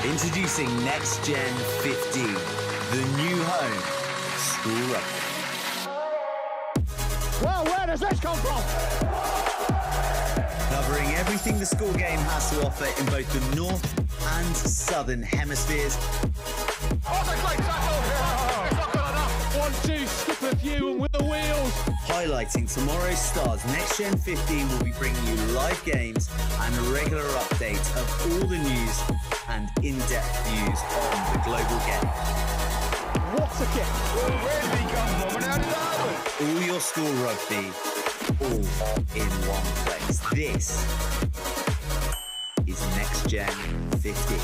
Introducing Next Gen 15, the new home of school rugby. Well, where does this come from? Covering everything the school game has to offer in both the north and southern hemispheres. Oh, the great tackle! It's not good enough. 1-2, skip a few and with the wheels. Highlighting tomorrow's stars, Next Gen 15 will be bringing you live games and a regular update of all the news and in-depth views on the global game. What's a kick? Where did he come from and how did that happen? All your school rugby, all in one place. This is Next Gen 15.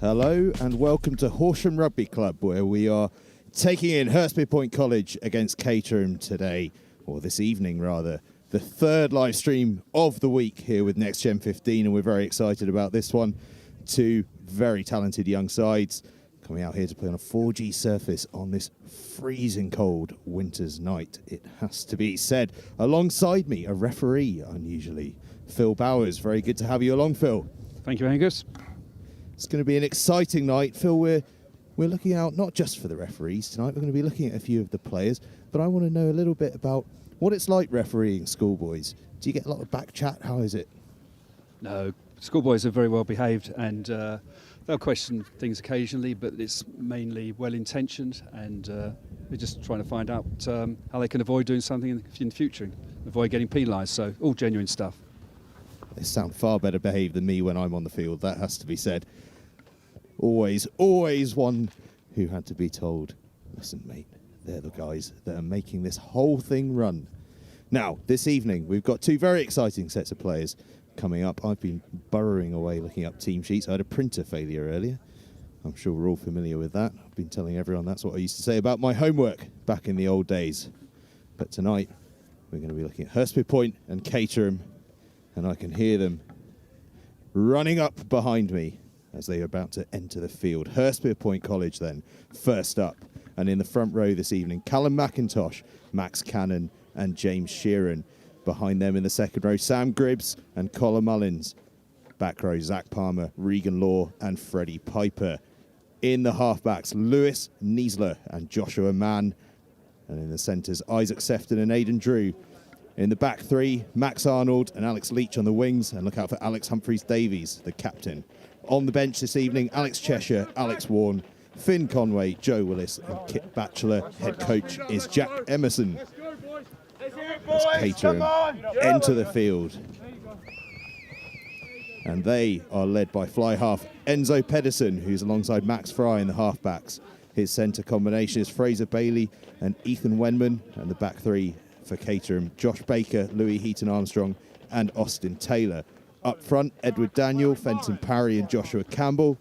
Hello and welcome to Horsham Rugby Club, where we are taking in Hurstpierpoint College against Caterham today, or this evening rather. The third live stream of the week here with Next Gen 15, and we're very excited about this one. Two very talented young sides coming out here to play on a 4G surface on this freezing cold winter's night, it has to be said. Alongside me, a referee, unusually, Phil Bowers. Very good to have you along, Phil. Thank you, Angus. It's going to be an exciting night. Phil, we're looking out not just for the referees tonight, we're going to be looking at a few of the players, but I want to know a little bit about what it's like refereeing schoolboys. Do you get a lot of back chat? How is it? No, schoolboys are very well behaved, and they'll question things occasionally, but it's mainly well-intentioned, and they're just trying to find out how they can avoid doing something in the future, avoid getting penalised, so all genuine stuff. They sound far better behaved than me when I'm on the field, that has to be said. Always one who had to be told, listen, mate, they're the guys that are making this whole thing run. Now, this evening, we've got two very exciting sets of players coming up. I've been burrowing away looking up team sheets. I had a printer failure earlier. I'm sure we're all familiar with that. I've been telling everyone that's what I used to say about my homework back in the old days. But tonight, we're going to be looking at Hurstpierpoint and Caterham, and I can hear them running up behind me as they are about to enter the field. Hurstpierpoint College then, first up. And in the front row this evening, Callum McIntosh, Max Cannon and James Sheeran. Behind them in the second row, Sam Gribbs and Colin Mullins. Back row, Zach Palmer, Regan Law and Freddie Piper. In the halfbacks, Lewis Niesler and Joshua Mann. And in the centres, Isaac Sefton and Aidan Drew. In the back three, Max Arnold and Alex Leach on the wings. And look out for Alex Humphreys-Davies, the captain. On the bench this evening, Alex Cheshire, Alex Warren, Finn Conway, Joe Willis and Kit Batchelor. Head coach is Jack Emerson. As Caterham enter the field. And they are led by fly half Enzo Pedersen, who's alongside Max Fry in the halfbacks. His centre combination is Fraser Bailey and Ethan Wenman. And the back three for Caterham, Josh Baker, Louis Heaton-Armstrong and Austin Taylor. Up front, Edward Daniel, Fenton Parry and Joshua Campbell.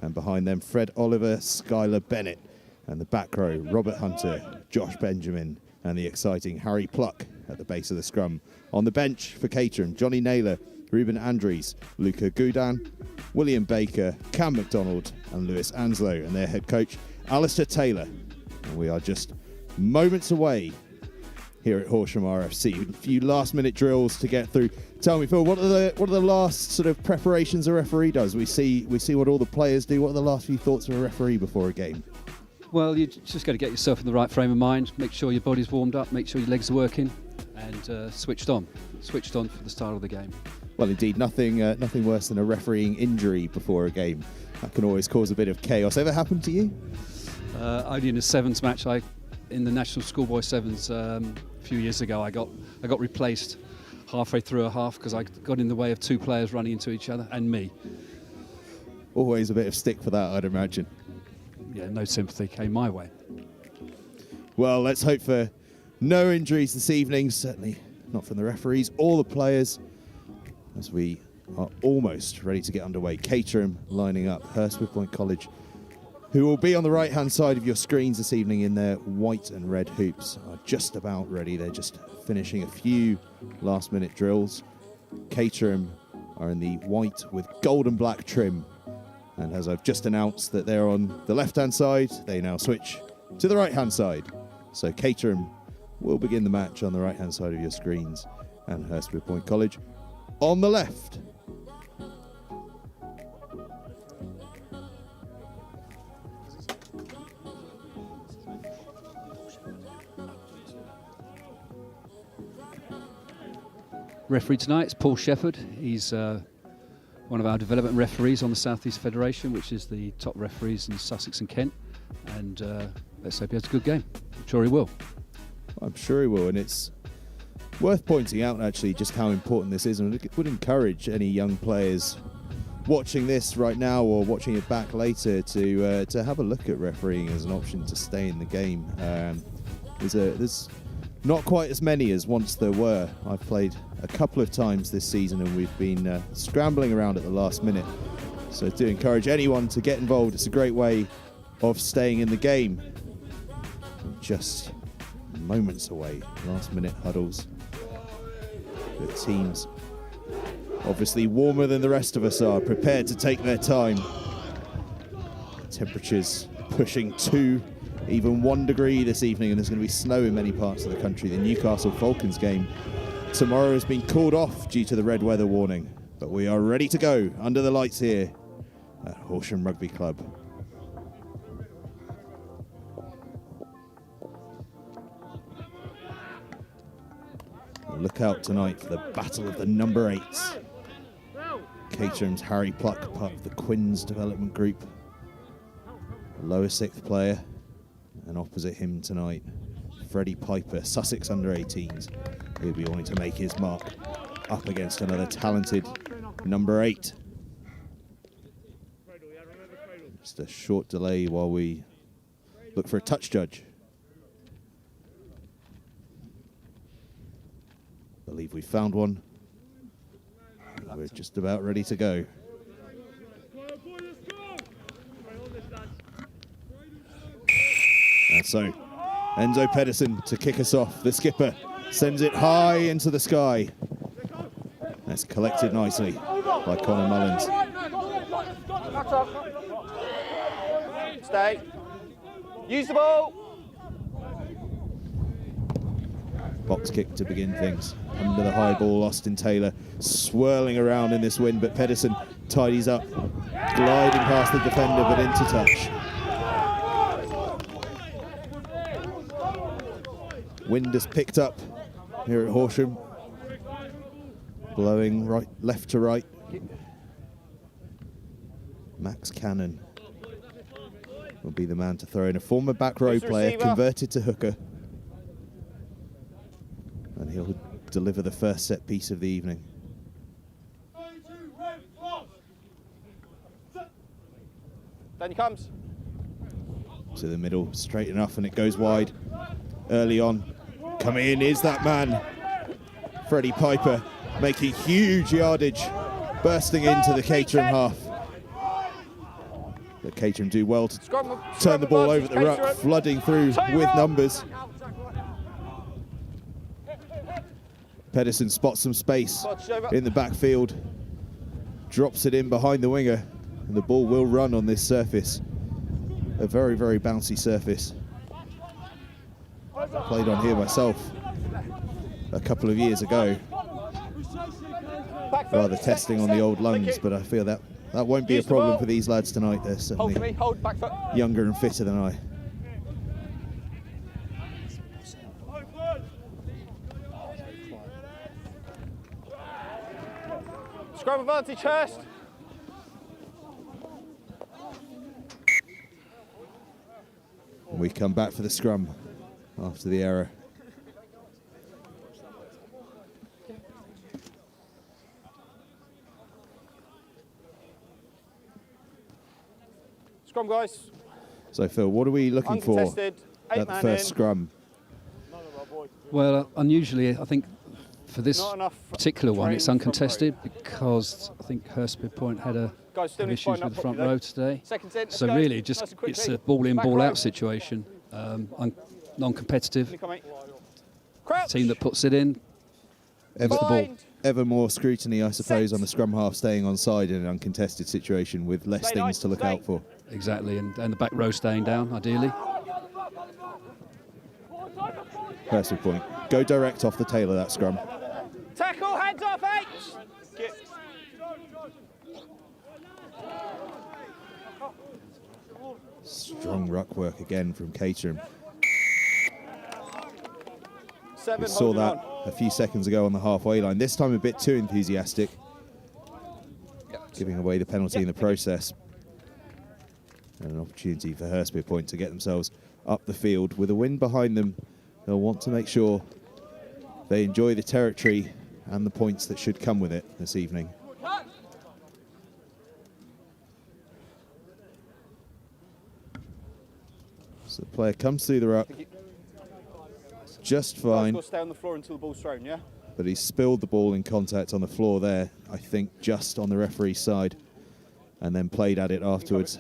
And behind them, Fred Oliver, Skylar Bennett. And the back row, Robert Hunter, Josh Benjamin and the exciting Harry Pluck at the base of the scrum. On the bench for Caterham, Johnny Naylor, Ruben Andries, Luca Goudan, William Baker, Cam McDonald and Lewis Anslow, and their head coach, Alistair Taylor. And we are just moments away here at Horsham RFC. A few last-minute drills to get through. Tell me, Phil, what are the last sort of preparations a referee does? We see what all the players do. What are the last few thoughts of a referee before a game? Well, you just got to get yourself in the right frame of mind, make sure your body's warmed up, make sure your legs are working, and switched on for the start of the game. Well, indeed, nothing worse than a refereeing injury before a game. That can always cause a bit of chaos. Ever happened to you? Only in a sevens match, in the National Schoolboy Sevens a few years ago, I got replaced halfway through a half because I got in the way of two players running into each other and me. Always a bit of stick for that, I'd imagine. Yeah, no sympathy came my way. Well, let's hope for no injuries this evening, certainly not from the referees or the players, as we are almost ready to get underway. Caterham lining up, Hurstpierpoint College, who will be on the right-hand side of your screens this evening in their white and red hoops, are just about ready. They're just finishing a few last-minute drills. Caterham are in the white with gold and black trim, And as I've just announced that they're on the left-hand side, they now switch to the right-hand side. So Caterham will begin the match on the right-hand side of your screens, and Hurstpierpoint College on the left. Referee tonight is Paul Shepherd. He's one of our development referees on the South East Federation, which is the top referees in Sussex and Kent. And let's hope he has a good game. I'm sure he will. I'm sure he will, and it's worth pointing out actually just how important this is, and it would encourage any young players watching this right now or watching it back later to have a look at refereeing as an option to stay in the game. There's not quite as many as once there were. I've played a couple of times this season and we've been scrambling around at the last minute. So do encourage anyone to get involved. It's a great way of staying in the game. Just moments away, last minute huddles. The teams, obviously warmer than the rest of us are, prepared to take their time. Temperatures pushing 2, even 1 degree this evening, and there's going to be snow in many parts of the country. The Newcastle Falcons game tomorrow has been called off due to the red weather warning, but we are ready to go under the lights here at Horsham Rugby Club. Look out tonight for the battle of the number 8s. Caterham's Harry Pluck, part of the Quins development group. Lower 6th player. And opposite him tonight, Freddie Piper, Sussex under-18s. He'll be wanting to make his mark up against another talented number 8. Just a short delay while we look for a touch judge. I believe we found one. We're just about ready to go. And so, Enzo Pedersen to kick us off. The skipper sends it high into the sky. That's collected nicely by Connor Mullins. Stay. Use the ball. Box kick to begin things. Under the high ball, Austin Taylor swirling around in this wind, but Pedersen tidies up, gliding past the defender, but into touch. Wind has picked up here at Horsham, blowing left to right. Max Cannon will be the man to throw in. A former back row player converted to hooker. And he'll deliver the first set piece of the evening. Then he comes. To the middle, straight enough, and it goes wide. Early on, coming in is that man, Freddie Piper, making huge yardage, bursting into the Caterham half. But Caterham do well to turn the ball over the ruck, flooding through with numbers. Pedersen spots some space in the backfield, drops it in behind the winger, and the ball will run on this surface. A very, very bouncy surface. Played on here myself a couple of years ago. Rather testing on the old lungs, but I feel that won't be a problem for these lads tonight. They're certainly younger and fitter than I. Scrum advantage, Hurst. We come back for the scrum after the error. Scrum, guys. So, Phil, what are we looking for at the first scrum? Well, unusually, I think for this particular one, it's uncontested because I think Hurstpierpoint had an issues with the front row today. So really, just it's a ball-in, ball-out situation. Non-competitive. Team that puts it in, wins the ball. ever more scrutiny, I suppose, on the scrum half staying on side in an uncontested situation with less things to look out for. Exactly, and the back row staying down, ideally. Hurstpierpoint, go direct off the tail of that scrum. Tackle, hands off, H! Strong ruck work again from Caterham. 7, We saw that a few seconds ago on the halfway line. This time a bit too enthusiastic, giving away the penalty in the process. And an opportunity for Hurstpierpoint to get themselves up the field. With a win behind them, they'll want to make sure they enjoy the territory and the points that should come with it this evening. So the player comes through the ruck, just fine, We'll stay on the floor until the ball's thrown, yeah? but he spilled the ball in contact on the floor there, I think just on the referee's side, and then played at it afterwards.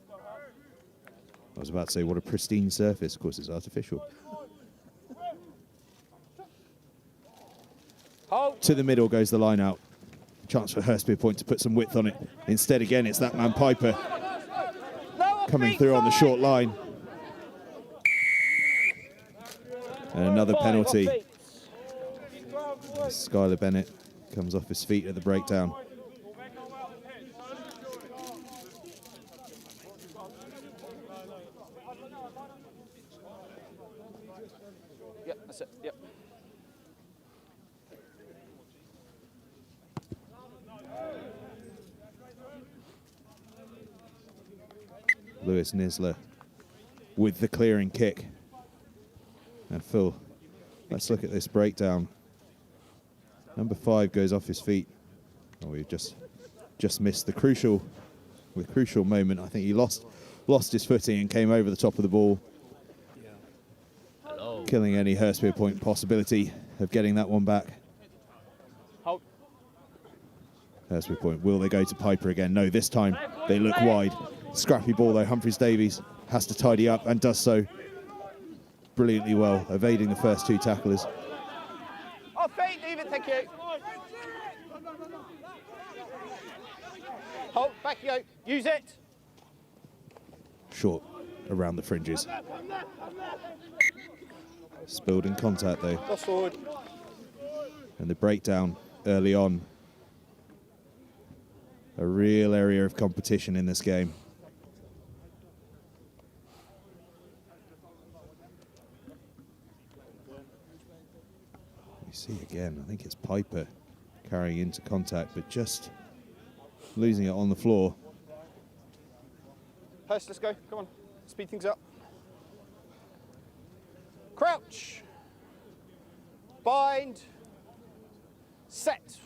I was about to say, what a pristine surface. Of course, it's artificial. Hold. To the middle goes the line out. Chance for Hurstpierpoint to put some width on it. Instead, again, it's that man Piper coming through on the short line. And another penalty. Skylar Bennett comes off his feet at the breakdown. Yep, that's it, yep. Lewis Nisler with the clearing kick. And Phil, let's look at this breakdown. Number 5 goes off his feet. Oh, we've just missed the crucial moment. I think he lost his footing and came over the top of the ball, killing any Hurstpierpoint possibility of getting that one back. Hold. Hurstpierpoint, will they go to Piper again? No, this time they look wide. Scrappy ball though, Humphreys Davies has to tidy up and does so brilliantly well, evading the first 2 tacklers. Off feet, leave it, thank you. Hold, back you go, use it. Short around the fringes. Spilled in contact though. Cross forward. And the breakdown early on. A real area of competition in this game. We see again, I think it's Piper carrying into contact, but just losing it on the floor. Hurst, let's go, come on, speed things up. Crouch. Bind. Set.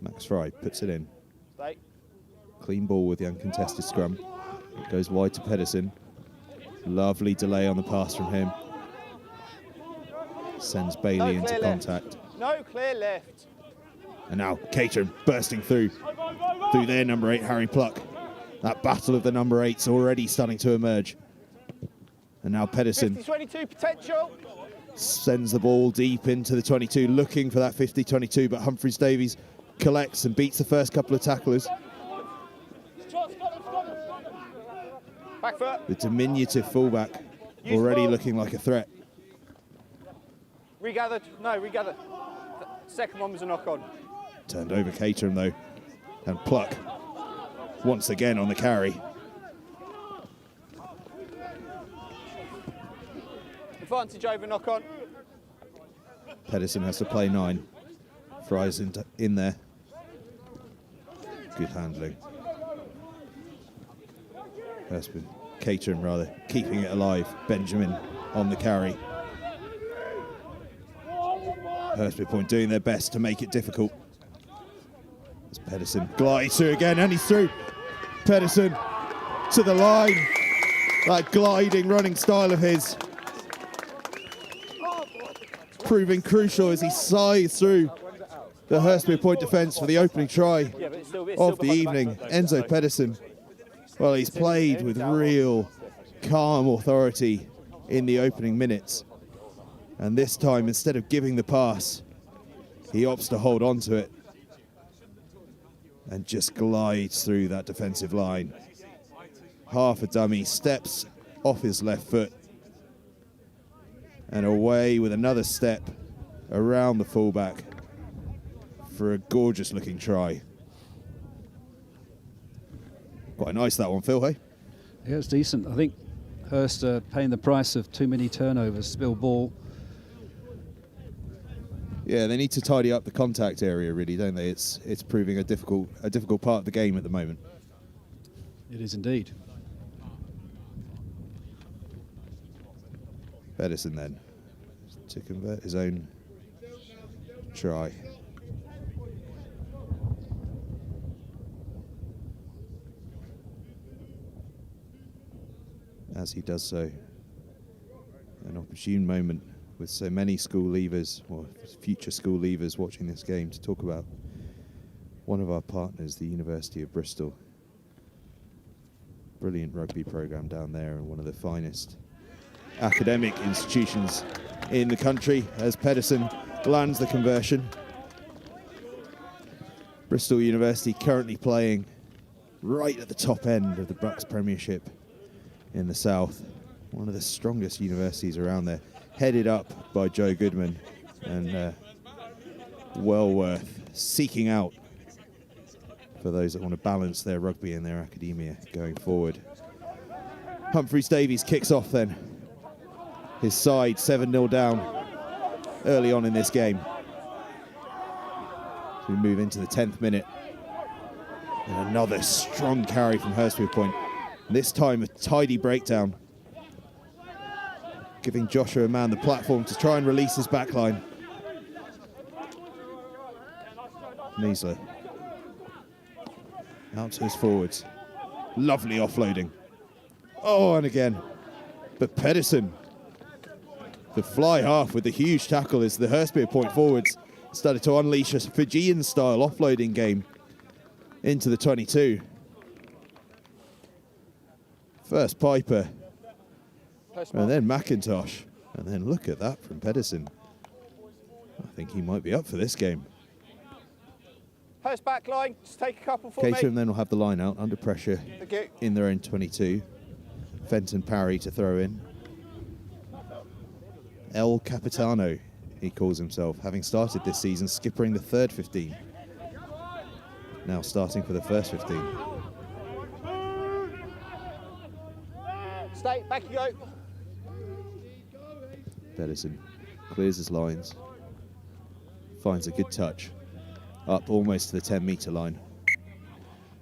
Max Fry puts it in. Stay. Clean ball with the uncontested scrum. It goes wide to Pedersen. Lovely delay on the pass from him. Sends Bailey into contact. No clear left. And now Caterham bursting through their number 8, Harry Pluck. That battle of the number 8's already starting to emerge. And now Pedersen 50-22 potential. sends the ball deep into the 22, looking for that 50-22, but Humphreys Davies collects and beats the first couple of tacklers. Back foot. The diminutive fullback already looking like a threat. Regathered. No, regathered. Second one was a knock on. Turned over Caterham though, and Pluck once again on the carry. Advantage over knock on. Pedersen has to play 9. Fry's in there. Good handling. Caterham rather, keeping it alive. Benjamin on the carry. Hurstpierpoint doing their best to make it difficult. As Pedersen glides through again, and he's through. Pedersen to the line. That gliding running style of his, proving crucial as he scythes through the Hurstpierpoint defence for the opening try of the evening. Enzo Pedersen, well, he's played with real calm authority in the opening minutes. And this time, instead of giving the pass, he opts to hold on to it and just glides through that defensive line. Half a dummy, steps off his left foot and away with another step around the fullback for a gorgeous looking try. Quite nice that one, Phil, hey? Yeah, it's decent. I think Hurst paying the price of too many turnovers, spill ball. Yeah, they need to tidy up the contact area, really, don't they? It's proving a difficult part of the game at the moment. It is indeed. Pedersen then to convert his own try. As he does so, an opportune moment with so many school leavers or future school leavers watching this game to talk about one of our partners, the University of Bristol. Brilliant rugby program down there and one of the finest academic institutions in the country as Pedersen lands the conversion. Bristol University currently playing right at the top end of the Bucks Premiership in the south. One of the strongest universities around there, headed up by Joe Goodman, and well worth seeking out for those that want to balance their rugby and their academia going forward. Humphreys Davies kicks off then. His side 7-0 down early on in this game. We move into the 10th minute. And another strong carry from Hurstpierpoint. This time a tidy breakdown, giving Joshua Mann the platform to try and release his backline. Measler out to his forwards. Lovely offloading. Oh, and again. But Pedersen, the fly half with the huge tackle as the Hurstpierpoint forwards started to unleash a Fijian-style offloading game into the 22. First Piper, and then McIntosh, and then look at that from Pedersen. I think he might be up for this game. Hurst back line, just take a couple for Caterham me. then will have the line out under pressure in their own 22. Fenton Parry to throw in. El Capitano, he calls himself, having started this season skippering the third 15. Now starting for the first 15. Stay, back you go. Pedersen clears his lines, finds a good touch, up almost to the 10-metre line.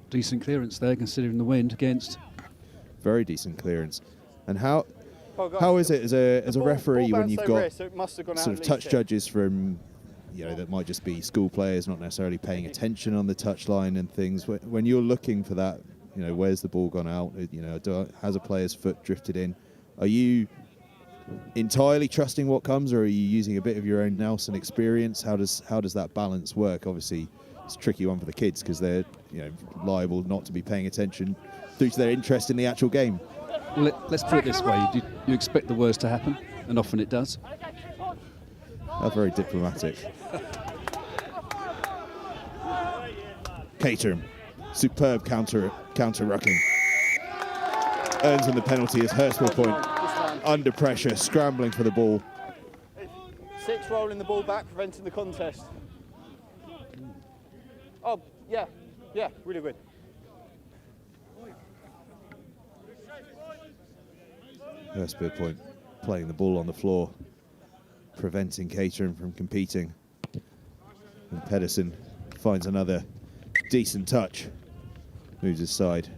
Decent clearance there, considering the wind against. Very decent clearance. And how Oh, is it as a referee when you've got so it must have gone out sort of and touch leaked it. judges from, you know, that might just be school players, not necessarily paying attention on the touch line and things. When you're looking for that, you know, where's the ball gone out? You know, has a player's foot drifted in? Are you entirely trusting what comes, or are you using a bit of your own Nelson experience? How does that balance work? Obviously, it's a tricky one for the kids because they're, you know, liable not to be paying attention due to their interest in the actual game. Let's put it this way: you expect the worst to happen, and often it does. Very diplomatic. Caterham, superb counter rucking. Earns him the penalty as Hurstpierpoint under pressure, scrambling for the ball. 6 rolling the ball back, preventing the contest. Oh, yeah, really good. Hurstpierpoint playing the ball on the floor, preventing Caterham from competing. And Pedersen finds another decent touch, moves his side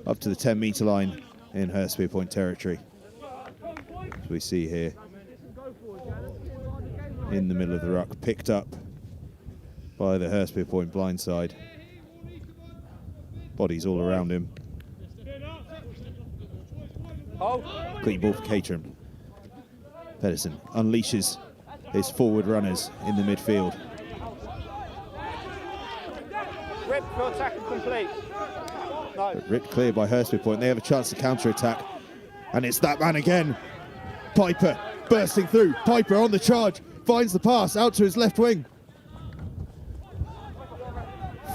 up to the 10-metre line in Hurstpierpoint territory. As we see here, in the middle of the ruck, picked up by the Hurstpierpoint blindside. Bodies all around him. Clean ball for Caterham. Pedersen unleashes his forward runners in the midfield. Rip for tackle complete. No. But ripped clear by Hurstpierpoint. They have a chance to counter-attack. And it's that man again. Piper bursting through. Piper on the charge. Finds the pass out to his left wing.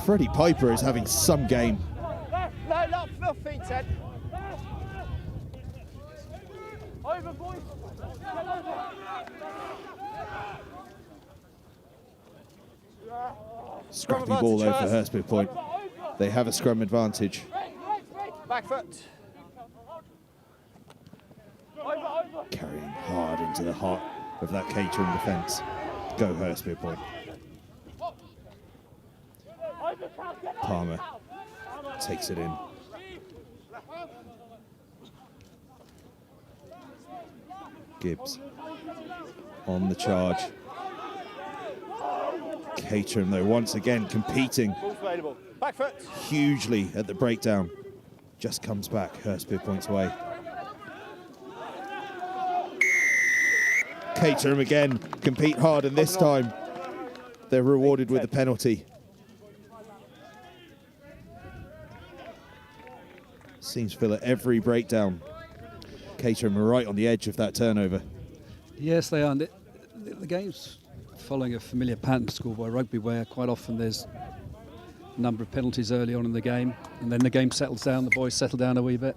Freddie Piper is having some game. No, not feet, Ted. Over, boys. Scrappy ball though for Hurstpierpoint. They have a scrum advantage. Back foot. Carrying hard into the heart of that Caterham defence. Go Hurstpierpoint. Palmer takes it in. Gibbs on the charge. Caterham though once again competing Back foot. hugely at the breakdown. Just comes back Hurstpierpoint's way. Caterham again compete hard, and this time they're rewarded with a penalty. Seems Phil at every breakdown. Caterham are right on the edge of that turnover. Yes, they are. And the game's following a familiar pattern to schoolboy rugby, where quite often there's a number of penalties early on in the game, and then the game settles down, the boys settle down a wee bit.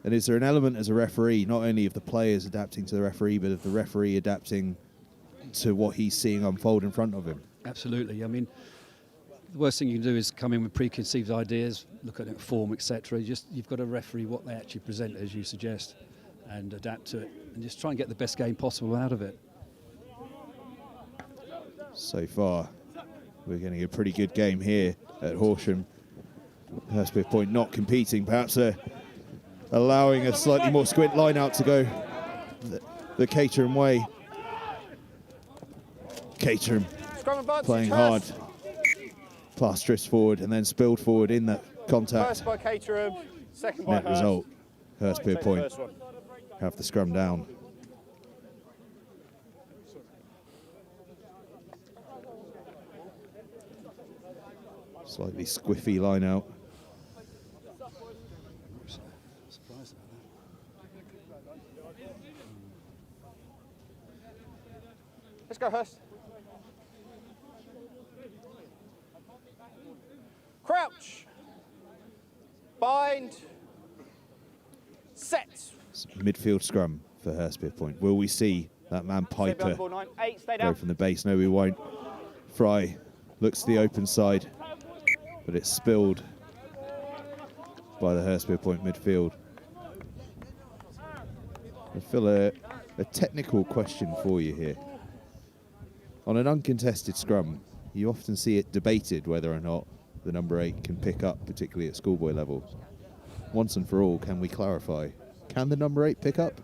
And is there an element as a referee, not only of the players adapting to the referee, but of the referee adapting to what he's seeing unfold in front of him? Absolutely. I mean, the worst thing you can do is come in with preconceived ideas, look at it, form, etc. You've got to referee what they actually present, as you suggest, and adapt to it, and just try and get the best game possible out of it. So far, we're getting a pretty good game here at Horsham. Hurstpierpoint not competing, perhaps allowing a slightly more squint line out to go the Caterham way. Caterham playing hard. Plastrous forward and then spilled forward in the contact. First by Caterham, second by Net Hurst. result, Take the Hurstpierpoint first one. have the scrum down. Slightly squiffy line out. Surprised about that. Let's go, Hurst. Crouch. Bind. Set. Midfield scrum for Hurstpierpoint. Will we see that man Stay behind Piper the ball, 9. 8, stay go down. from the base? No, we won't. Fry looks to the open side, but it's spilled by the Hurstpierpoint midfield. I feel a technical question for you here. On an uncontested scrum, you often see it debated whether or not the number 8 can pick up, particularly at schoolboy level. Once and for all, can we clarify? Can the number 8 pick up?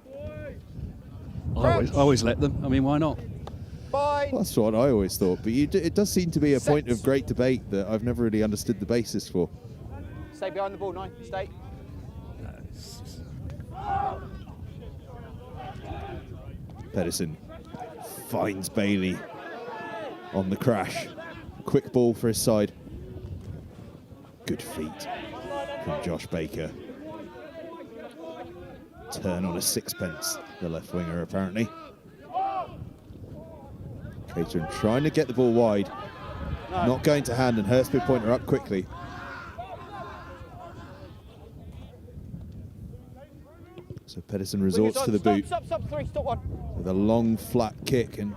I always let them. I mean, why not? Bind. Well, that's what I always thought, but it does seem to be a point of great debate that I've never really understood the basis for. Stay behind the ball, 9. Stay. Pedersen finds Bailey on the crash. Quick ball for his side. Good feet from Josh Baker. Turn on a sixpence, the left winger apparently. Caterham trying to get the ball wide. Not going to hand, and Hurstpierpoint are up quickly. So Pedersen resorts to the boot Stop, 3, stop 1. with a long flat kick, and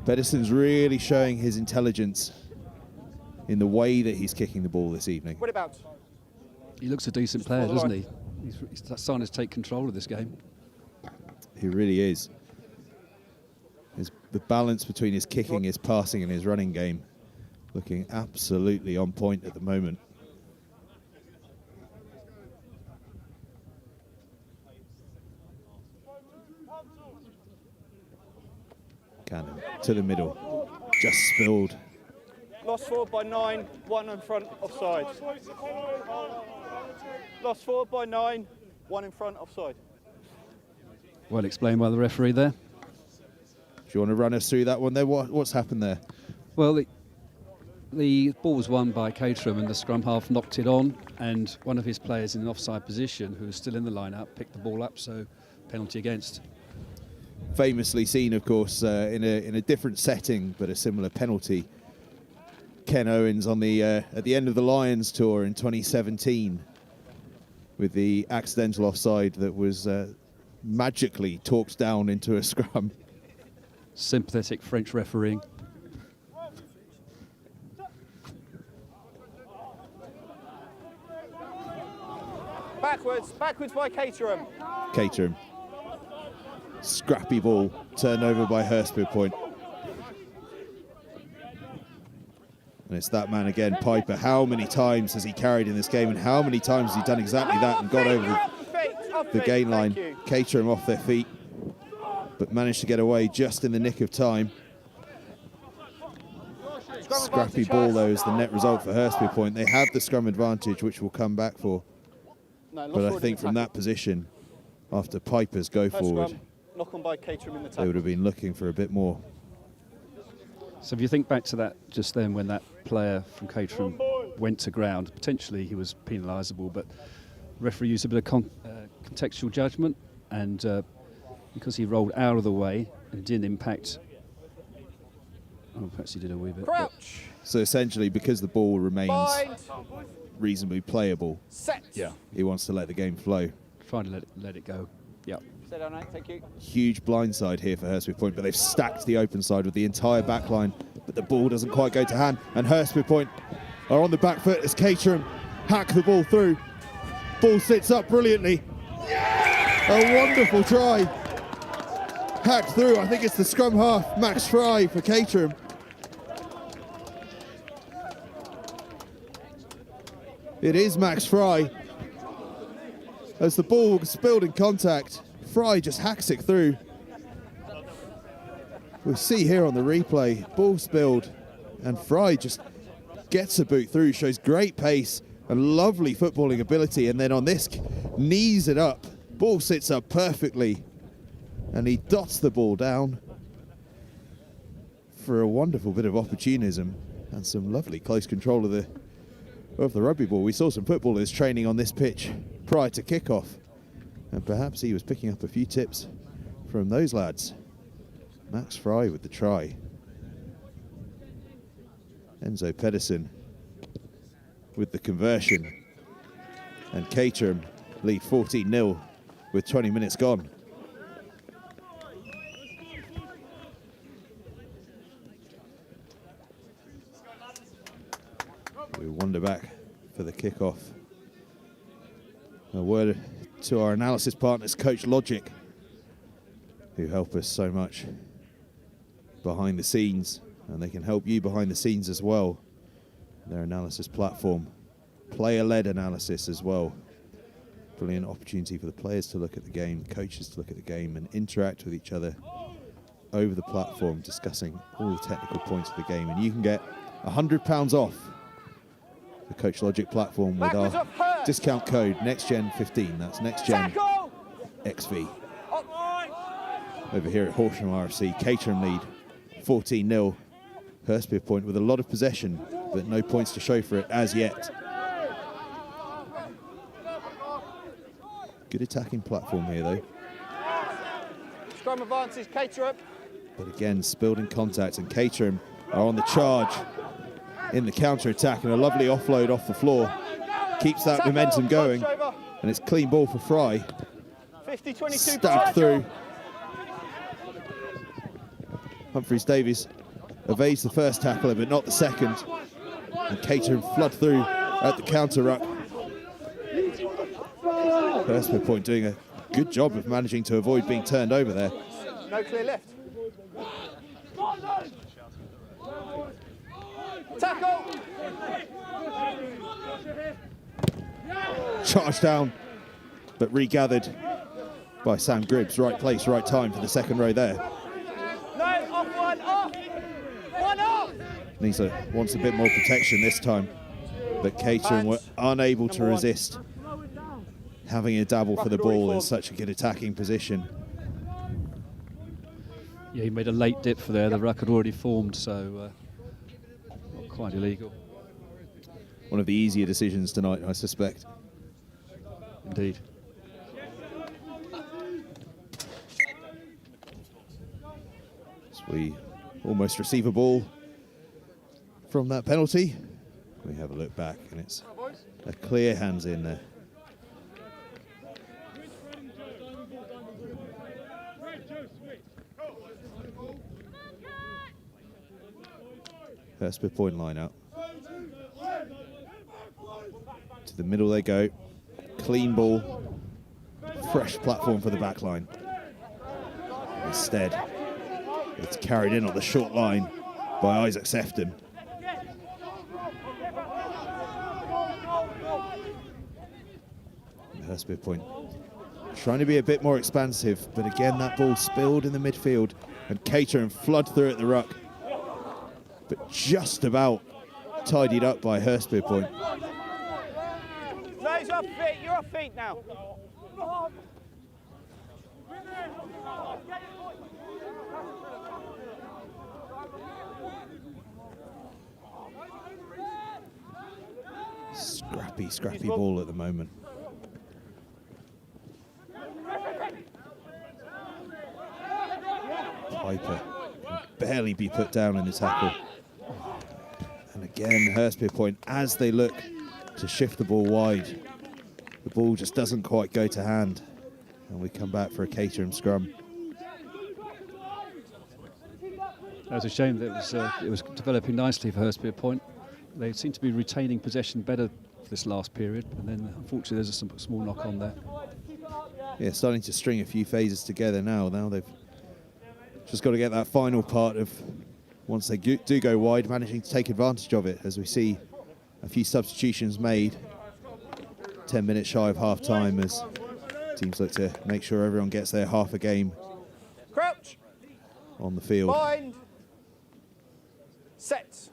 Pedersen's really showing his intelligence in the way that he's kicking the ball this evening. What about? He looks a decent player, doesn't he? He's starting to take control of this game. He really is. The balance between his kicking, his passing and his running game looking absolutely on point at the moment. Cannon to the middle, just spilled. Lost forward by 9, 1 in front, offside. Lost forward by 9, 1 in front, offside. Well explained by the referee there. Do you want to run us through that one there? What's happened there? Well, The ball was won by Caterham and the scrum half knocked it on, and one of his players in an offside position who was still in the line-up picked the ball up, so penalty against. Famously seen, of course, in a different setting, but a similar penalty. Ken Owens on the at the end of the Lions tour in 2017 with the accidental offside that was magically talked down into a scrum. Sympathetic French refereeing. Backwards by Caterham. Caterham. Scrappy ball, turned over by Hurstpierpoint. And it's that man again, Piper. How many times has he carried in this game, and how many times has he done exactly that and got over the gain line? Caterham off their feet, but managed to get away just in the nick of time. Scrappy ball, though, is the net result for Hurstpierpoint. They have the scrum advantage, which we'll come back for. But I think from that position, after Piper's go forward, knock on by Caterham in the they would have been looking for a bit more. So if you think back to that just then when that player from Caterham went to ground, potentially he was penalisable, but the referee used a bit of contextual judgment, and because he rolled out of the way and didn't impact, perhaps he did a wee bit. Crouch. So essentially, because the ball remains reasonably playable, he wants to let the game flow. Trying to let it go. Yeah. Stay down, mate. Thank you. Huge blindside here for Hurstpierpoint, but they've stacked the open side with the entire back line, but the ball doesn't quite go to hand, and Hurstpierpoint are on the back foot as Caterham hack the ball through. Ball sits up brilliantly. A wonderful try. Hacked through. I think it's the scrum half, Max Fry, for Caterham. It is Max Fry. As the ball spilled in contact, Fry just hacks it through. We'll see here on the replay, ball spilled, and Fry just gets a boot through, shows great pace and lovely footballing ability, and then on this, knees it up. Ball sits up perfectly, and he dots the ball down for a wonderful bit of opportunism and some lovely close control of the rugby ball. We saw some footballers training on this pitch prior to kickoff, and perhaps he was picking up a few tips from those lads. Max Fry with the try. Enzo Pedersen with the conversion, and Caterham lead 14-0 with 20 minutes gone. We wander back for the kickoff. A word to our analysis partners, Coach Logic, who help us so much behind the scenes, and they can help you behind the scenes as well. Their analysis platform, player-led analysis as well. Brilliant opportunity for the players to look at the game, coaches to look at the game, and interact with each other over the platform, discussing all the technical points of the game. And you can get £100 off the Coach Logic platform with our discount code NextGen15. That's NextGenXV. Over here at Horsham RFC, Caterham lead 14-0. Hurstpierpoint with a lot of possession, but no points to show for it as yet. Good attacking platform here, though. Scrum advances, Caterham. But again, spilled in contact, and Caterham are on the charge in the counter-attack, and a lovely offload off the floor keeps that momentum going, and it's clean ball for Fry. 50-22 stabbed through. Humphreys Davies evades the first tackler, but not the second, and Caterham flood through at the counter-ruck. Hurstpierpoint doing a good job of managing to avoid being turned over there. No clear left. Tackle! Charged down, but regathered by Sam Gribbs. Right place, right time for the second row there. No, off one, off! One off! Nisa wants a bit more protection this time, but Caterham were unable to resist having a dabble for the ball in such a good attacking position. Yeah, he made a late dip for there. The ruck had already formed, so not quite illegal. One of the easier decisions tonight, I suspect. Indeed. As we almost receive a ball from that penalty. We have a look back, and it's a clear hands in there. Hurstpierpoint line out. To the middle they go. Clean ball. Fresh platform for the back line. Instead, it's carried in on the short line by Isaac Sefton. Hurstpierpoint trying to be a bit more expansive, but again that ball spilled in the midfield and Caterham flood through at the ruck, but just about tidied up by Hurstpierpoint. No, he's off feet. You're off feet now. Scrappy ball at the moment. Piper can barely be put down in the tackle. And again, Hurstpierpoint, as they look to shift the ball wide, the ball just doesn't quite go to hand. And we come back for a Caterham scrum. That was a shame that it was developing nicely for Hurstpierpoint. They seem to be retaining possession better this last period, and then unfortunately there's some small knock on there. Yeah, starting to string a few phases together now. Now they've just got to get that final part of, once they do go wide, managing to take advantage of it, as we see a few substitutions made. 10 minutes shy of half time as teams look to make sure everyone gets their half a game Crouch. on the field. Bind. Set.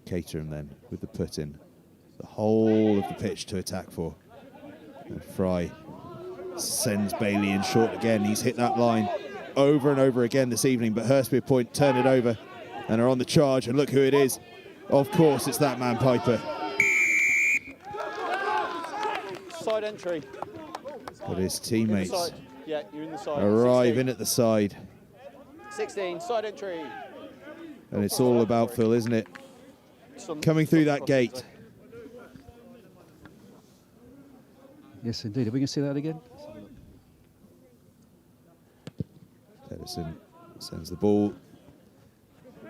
Caterham then with the put in. The whole of the pitch to attack for. And Fry sends Bailey in short again. He's hit that line over and over again this evening, but Hurstpierpoint turn it over and are on the charge, and look who it is. Of course, it's that man Piper. Side entry. But his teammates Yeah, you're in the side. arrive 16. in at the side. 16, side entry. And it's all about Phil, isn't it? Coming through that gate. Yes, indeed. Are we going to see that again? Pedersen sends the ball.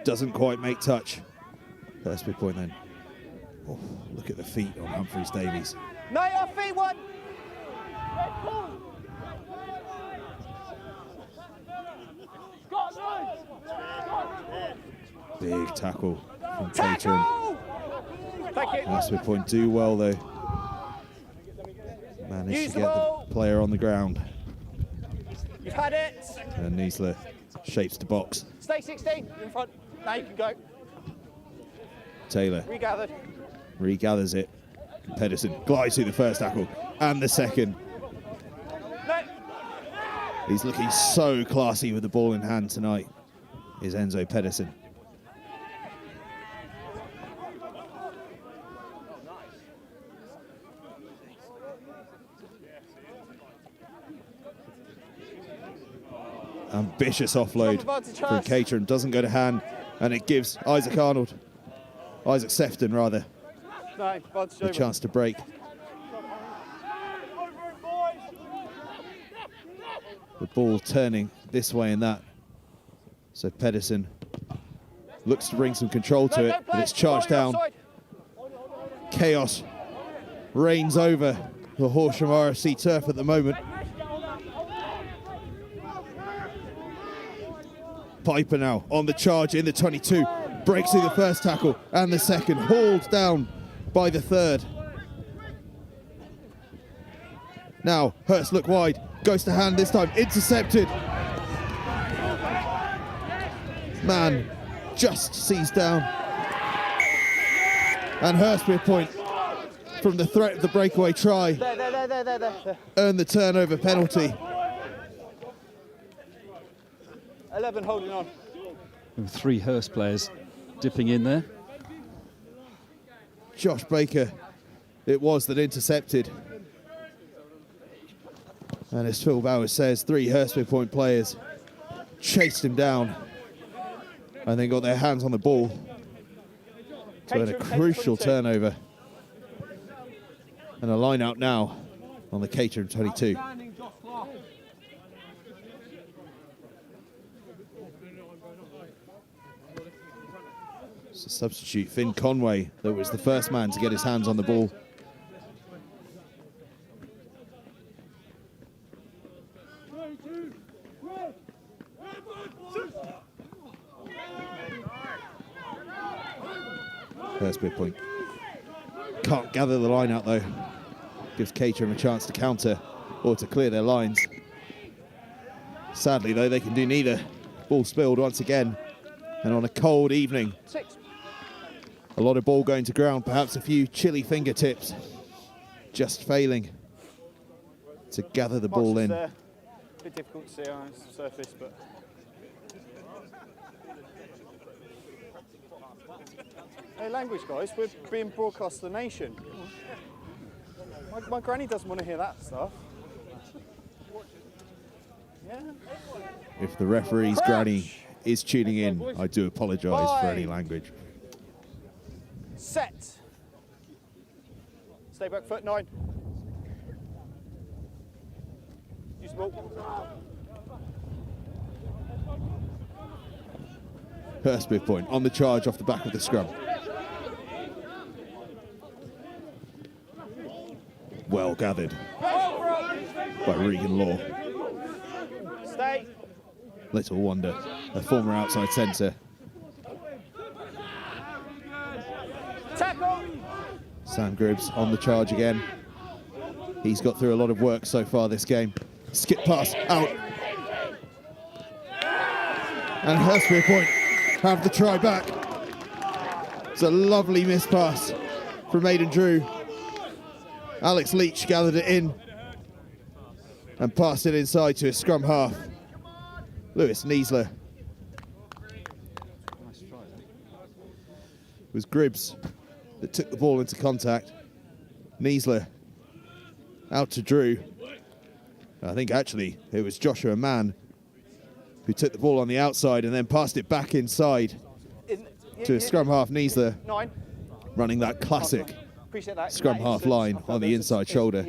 Doesn't quite make touch. Hurstpierpoint then. Oh, look at the feet on Humphreys Davies. No, off feet one. Big tackle from Caterham. Thank you. Hurstpierpoint do well though. Managed to get the player on the ground. You've had it. And Niesler shapes the box. Stay 16 in front. Now you can go. Taylor Regathered. regathers it. Pedersen glides through the first tackle and the second. No. He's looking so classy with the ball in hand tonight, is Enzo Pedersen. Ambitious offload from Caterham, doesn't go to hand, and it gives Isaac Sefton rather, No, a chance to break. The ball turning this way and that. So Pedersen looks to bring some control to it, but it's charged down. Chaos reigns over the Horsham RFC turf at the moment. Piper now on the charge in the 22, breaks through the first tackle and the second, hauled down by the third. Now Hurst look wide, goes to hand this time, intercepted. Man just seized down. And Hurstpierpoint, from the threat of the breakaway try, There. earned the turnover penalty. 11 holding on. With 3 Hurst players dipping in there. Josh Baker, it was that intercepted. And as Phil Bowers says, 3 Hurstpierpoint players chased him down and then got their hands on the ball. So in a crucial turnover. And a line out now on the Caterham 22. It's a substitute, Finn Conway, that was the first man to get his hands on the ball. Hurstpierpoint can't gather the line out though. Gives Caterham a chance to counter or to clear their lines. Sadly though, they can do neither. Ball spilled once again, and on a cold evening. A lot of ball going to ground, perhaps a few chilly fingertips, just failing to gather the ball in. A bit difficult to see on the surface, but hey, language guys, we're being broadcast to the nation. My granny doesn't want to hear that stuff. Yeah. If the referee's granny is tuning in, I do apologise for any language. Set. Stay back, foot 9. Use the ball. Hurstpierpoint on the charge off the back of the scrum. Well gathered by Regan Law. Stay. Little wonder, a former outside centre. Tackle. Sam Gribbs on the charge again. He's got through a lot of work so far this game. Skip pass out. And Hurstpierpoint have the try back. It's a lovely missed pass from Aidan Drew. Alex Leach gathered it in and passed it inside to his scrum half, Lewis Niesler. It was Gribbs that took the ball into contact. Niesler out to Drew. I think actually it was Joshua Mann who took the ball on the outside and then passed it back inside to his scrum half Niesler, running that classic scrum half line on the inside shoulder,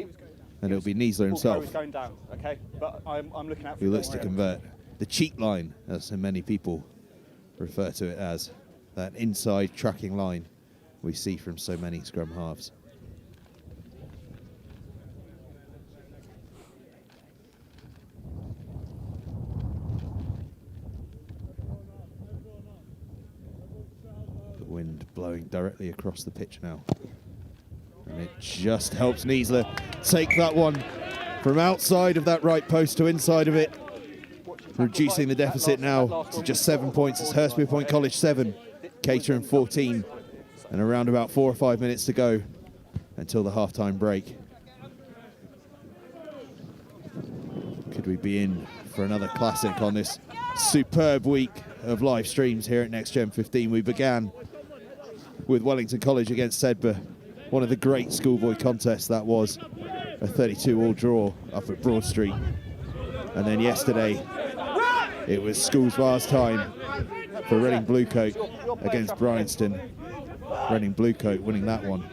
and it'll be Niesler himself Going down, okay? But I'm looking out for who looks to convert. The cheat line, as so many people refer to it as, that inside tracking line we see from so many scrum halves. The wind blowing directly across the pitch now. And it just helps Niesler take that one from outside of that right post to inside of it, reducing the deficit now to just 7 points. It's Hurstpierpoint College 7, Caterham 14, and around about 4 or 5 minutes to go until the half-time break. Could we be in for another classic on this superb week of live streams here at Next Gen 15? We began with Wellington College against Sedbergh, one of the great schoolboy contests that was, a 32-all draw up at Broad Street. And then yesterday, it was Schools Vase time for Reading Bluecoat against Bryanston. Reading Bluecoat winning that one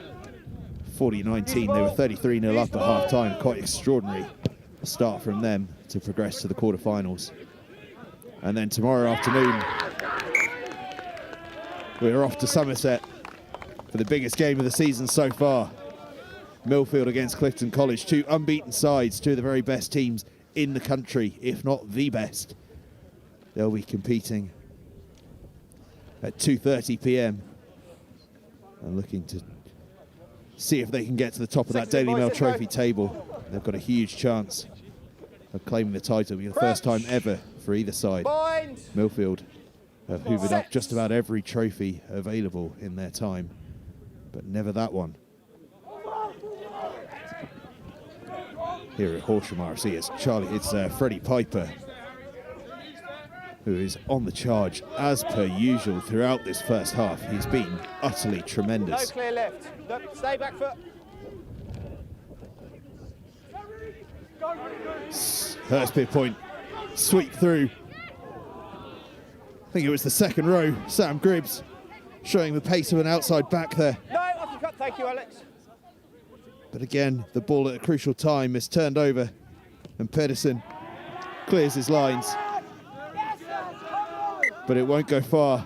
40-19. They were 33-0 up at half-time. Quite extraordinary start from them to progress to the quarter-finals. And then tomorrow afternoon, we're off to Somerset for the biggest game of the season so far. Millfield against Clifton College, 2 unbeaten sides, 2 of the very best teams in the country, if not the best. They'll be competing at 2:30 p.m. and looking to see if they can get to the top of that Daily Mail Trophy table. They've got a huge chance of claiming the title. It'll be the first time ever for either side. Millfield have hoovered up just about every trophy available in their time, but never that one. Here at Horsham RFC, it's Freddie Piper who is on the charge as per usual throughout this first half. He's been utterly No tremendous. clear left. No, stay back foot. Hurstpierpoint sweep through. I think it was the second row. Sam Gribbs showing the pace of an outside back there. No, off your cut. Thank you, Alex. But again, the ball at a crucial time is turned over and Pedersen clears his lines. But it won't go far.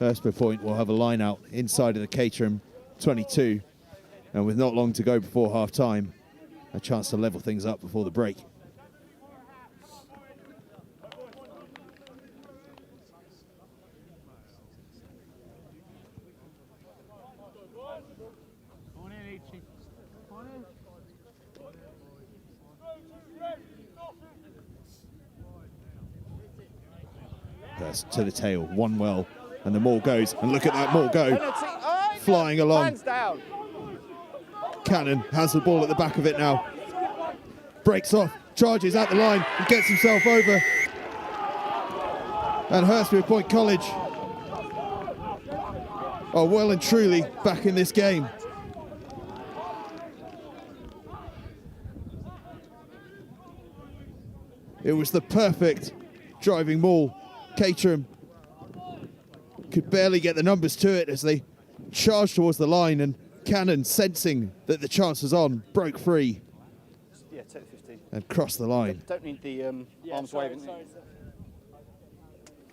Hurstpierpoint will have a line out inside of the Caterham 22. And with not long to go before half time, a chance to level things up before the break. Hurst to the tail, one well, and the maul goes, and look at that maul go, flying along. Hands down. Cannon has the ball at the back of it now. Breaks off, charges at the line, and gets himself over. And Hurstpierpoint College are well and truly back in this game. It was the perfect driving maul. Caterham could barely get the numbers to it as they charged towards the line, and Cannon, sensing that the chance was on, broke free. Yeah, take 15. And crossed the line. Don't need the arms waving.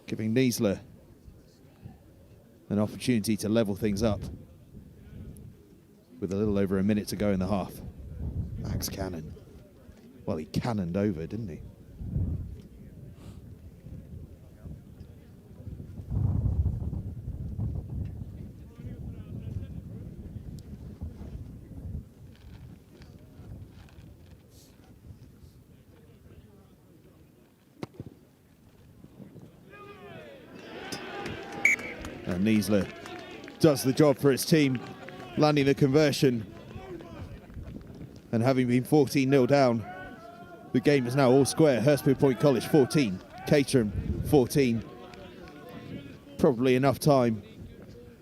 Giving Niesler an opportunity to level things up with a little over a minute to go in the half. Max Cannon. Well, he cannoned over, didn't he? And Niesler does the job for his team, landing the conversion. And having been 14-0 down, the game is now all square. Hurstpierpoint College 14, Caterham 14. Probably enough time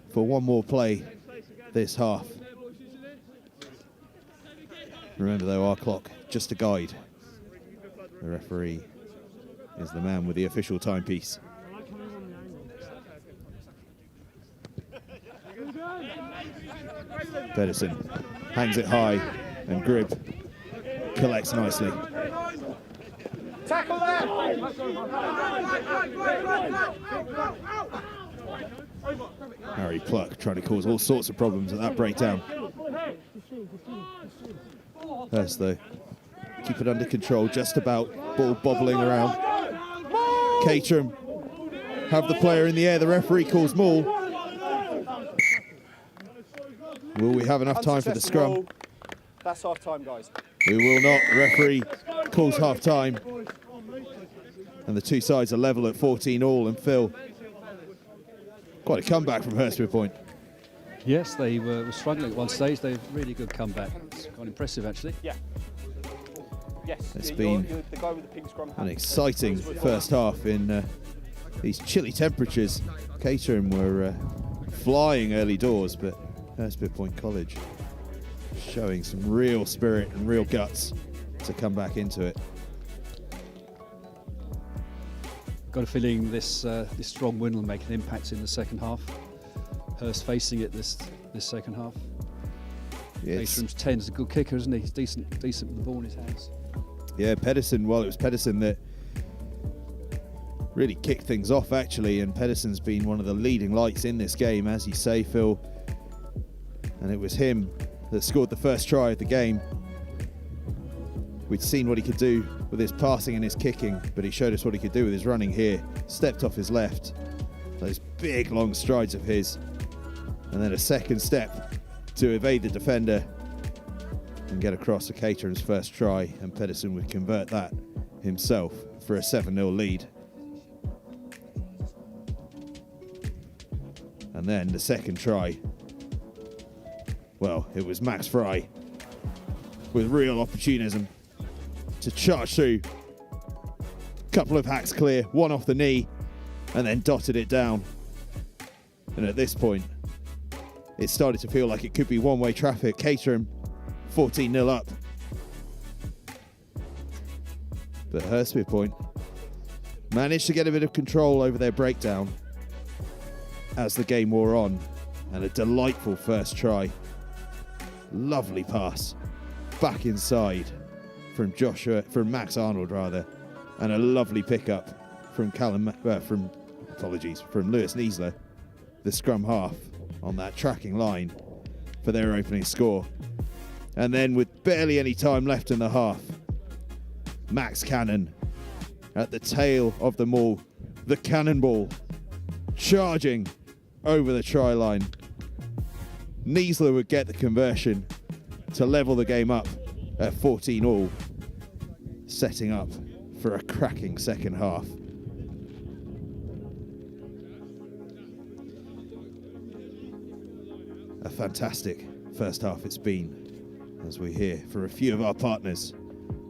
for one more play this half. Remember though, our clock, just a guide. The referee is the man with the official timepiece. Pedersen hangs it high, and Gribb collects nicely. Tackle that! Harry Pluck trying to cause all sorts of problems at that breakdown. Hurst though, keep it under control, just about, ball bobbling around. Caterham have the player in the air, the referee calls maul. Will we have enough time for the scrum? That's half time, guys. We will not. The referee calls half time. And the two sides are level at 14 all. And Phil, quite a comeback from Hurstpierpoint. Yes, they were struggling at one stage. They've really good comeback. It's quite impressive, actually. Yeah. Yes. It's you're been the guy with the pink scrum. an exciting first half in these chilly temperatures. Caterham were flying early doors, but Hurstpierpoint College showing some real spirit and real guts to come back into it. Got a feeling this strong win will make an impact in the second half. Hurst facing it this second half. Yes. Caterham's 10 is a good kicker, isn't he? He's decent with the ball in his hands. Yeah, Pedersen, well, it was Pedersen that really kicked things off, actually, and Pedersen's been one of the leading lights in this game, as you say, Phil. And it was him that scored the first try of the game. We'd seen what he could do with his passing and his kicking, but he showed us what he could do with his running here. Stepped off his left, those big long strides of his, and then a second step to evade the defender and get across to Caterham's first try, and Pedersen would convert that himself for a 7-0 lead. And then the second try, well, it was Max Fry with real opportunism to charge through, Couple of hacks clear, one off the knee, and then dotted it down. And at this point, it started to feel like it could be one-way traffic. Caterham 14-0 up. But Hurstpierpoint managed to get a bit of control over their breakdown as the game wore on, and a delightful first try. Lovely pass back inside from Max Arnold rather, and a lovely pickup from from Lewis Niesler, the scrum half, on that tracking line for their opening score. And then with barely any time left in the half, Max Cannon at the tail of them all, the cannonball charging over the try line. Niesler would get the conversion to level the game up at 14-all, setting up for a cracking second half. A fantastic first half it's been, as we hear from a few of our partners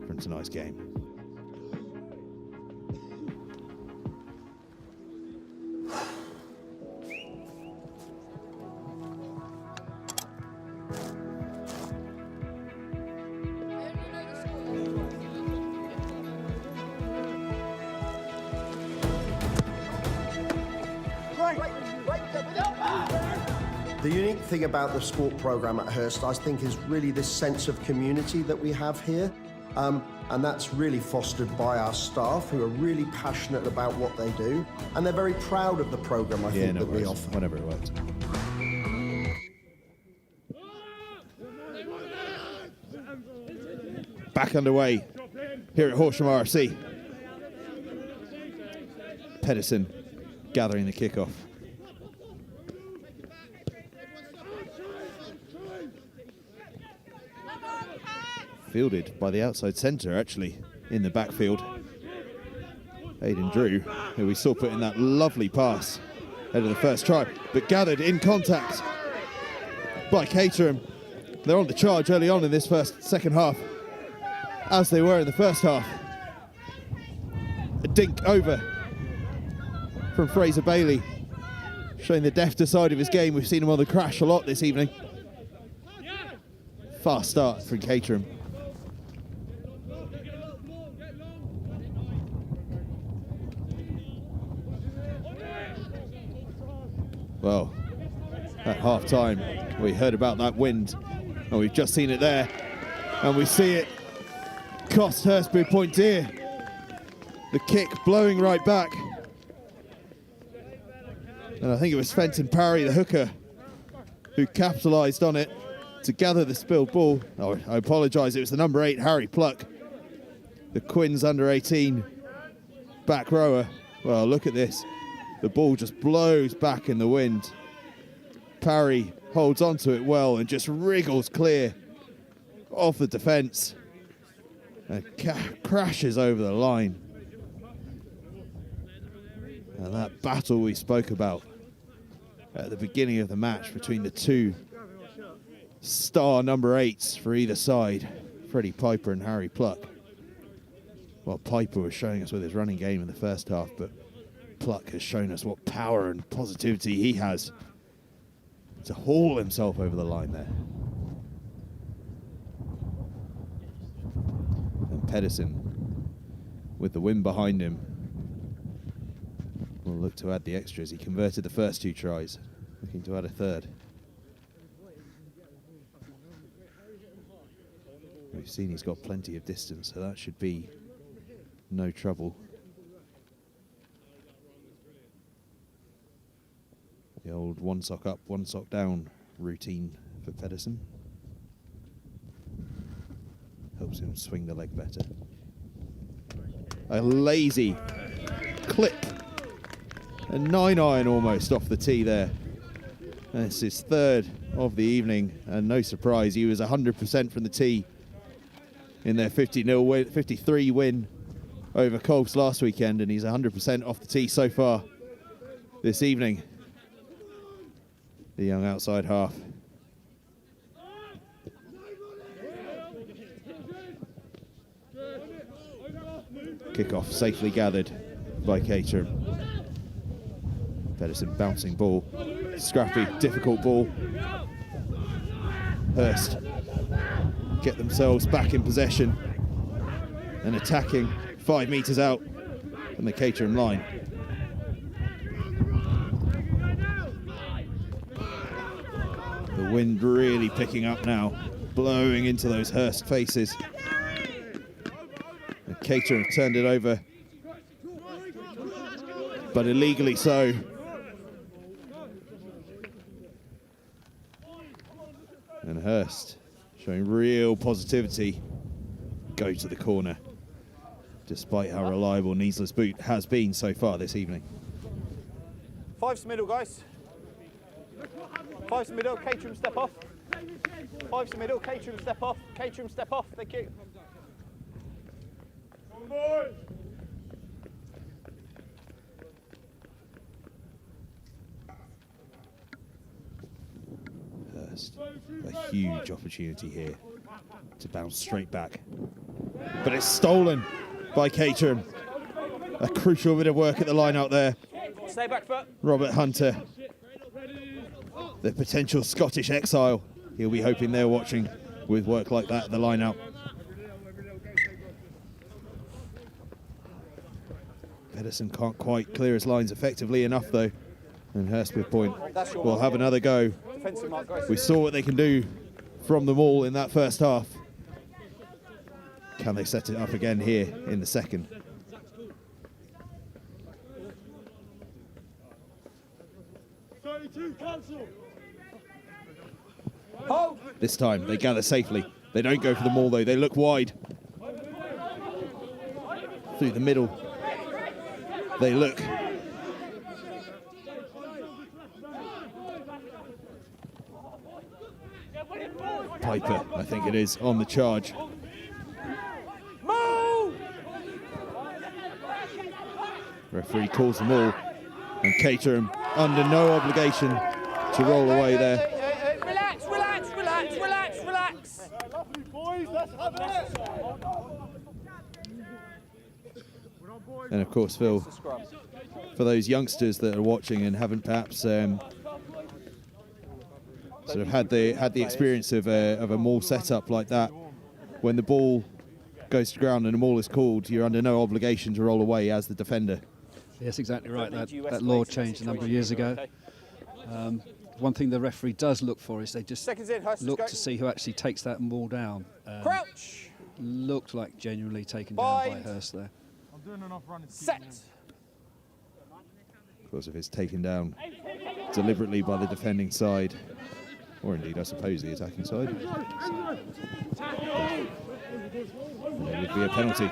from tonight's game. The unique thing about the sport programme at Hurst, I think, is really this sense of community that we have here. And that's really fostered by our staff, who are really passionate about what they do. And they're very proud of the programme, I think, that we offer. Whenever it works. Back underway here at Horsham RFC. Pedersen gathering the kickoff. Fielded by the outside centre, actually, in the backfield. Aidan Drew, who we saw put in that lovely pass ahead of the first try, but gathered in contact by Caterham. They're on the charge early on in this second half, as they were in the first half. A dink over from Fraser Bailey, showing the defter side of his game. We've seen him on the crash a lot this evening. Fast start from Caterham. Well, at half-time, we heard about that wind, and we've just seen it there, and we see it cost Hurstpierpoint dear. The kick blowing right back. And I think it was Fenton Parry, the hooker, who capitalised on it to gather the spilled ball. Oh, I apologise, it was the number 8, Harry Pluck, the Quins under-18 back rower. Well, look at this. The ball just blows back in the wind. Parry holds onto it well and just wriggles clear off the defence and crashes over the line. And that battle we spoke about at the beginning of the match between the two star number 8s for either side, Freddie Piper and Harry Pluck. Well, Piper was showing us with his running game in the first half, but Pluck has shown us what power and positivity he has to haul himself over the line there. And Pedersen, with the wind behind him, will look to add the extras. He converted the first 2 tries, looking to add a third. We've seen he's got plenty of distance, so that should be no trouble. The old 1 sock up, 1 sock down routine for Pedersen. Helps him swing the leg better. A lazy clip. A 9-iron almost off the tee there. That's his third of the evening, and no surprise, he was 100% from the tee in their 53 win over Colbs last weekend, and he's 100% off the tee so far this evening. The young outside half. Kick-off safely gathered by Caterham. Pedersen bouncing ball. Scrappy, difficult ball. Hurst get themselves back in possession and attacking 5 metres out from the Caterham line. The wind really picking up now, blowing into those Hurst faces. And Caterham turned it over, but illegally so. And Hurst showing real positivity, go to the corner, despite how reliable Neasler's boot has been so far this evening. 5's to middle, guys. 5's to middle, Caterham step off. 5's to middle, Caterham step off. Caterham step off, thank you. Hurst, a huge opportunity here to bounce straight back. But it's stolen by Caterham. A crucial bit of work at the line out there. Stay back foot. Robert Hunter, the potential Scottish exile. He'll be hoping they're watching with work like that at the line out. Pedersen can't quite clear his lines effectively enough though. And Hurstpierpoint will have another go. Defensive mark, guys. We saw what they can do from them all in that first half. Can they set it up again here in the second? This time they gather safely. They don't go for the maul though, they look wide. Through the middle. They look. Piper, I think it is, on the charge. Referee calls them all, and Caterham under no obligation to roll away there. Relax, relax, relax, relax, relax. Lovely boys, let's have it. And of course, Phil, for those youngsters that are watching and haven't perhaps sort of had the experience of a maul setup like that, when the ball goes to ground and a maul is called, you're under no obligation to roll away as the defender. Yes, exactly right. That law changed a number of years ago. One thing the referee does look for is they just look to see who actually takes that maul down. Crouch. Looked like genuinely taken down by Hurst there. I'm doing enough running. Set. Of course, if it's taken down deliberately by the defending side, or indeed, I suppose, the attacking side, there would be a penalty.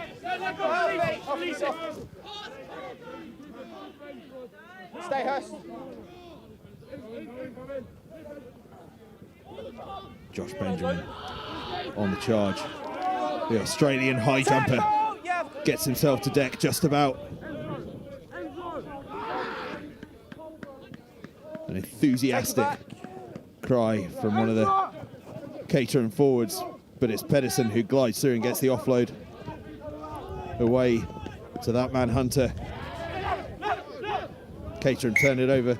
Stay, Hurst. Josh Benjamin on the charge. The Australian high jumper gets himself to deck just about. An enthusiastic cry from one of the Caterham forwards, but it's Pedersen who glides through and gets the offload away to that man Hunter. Caterham turn it over.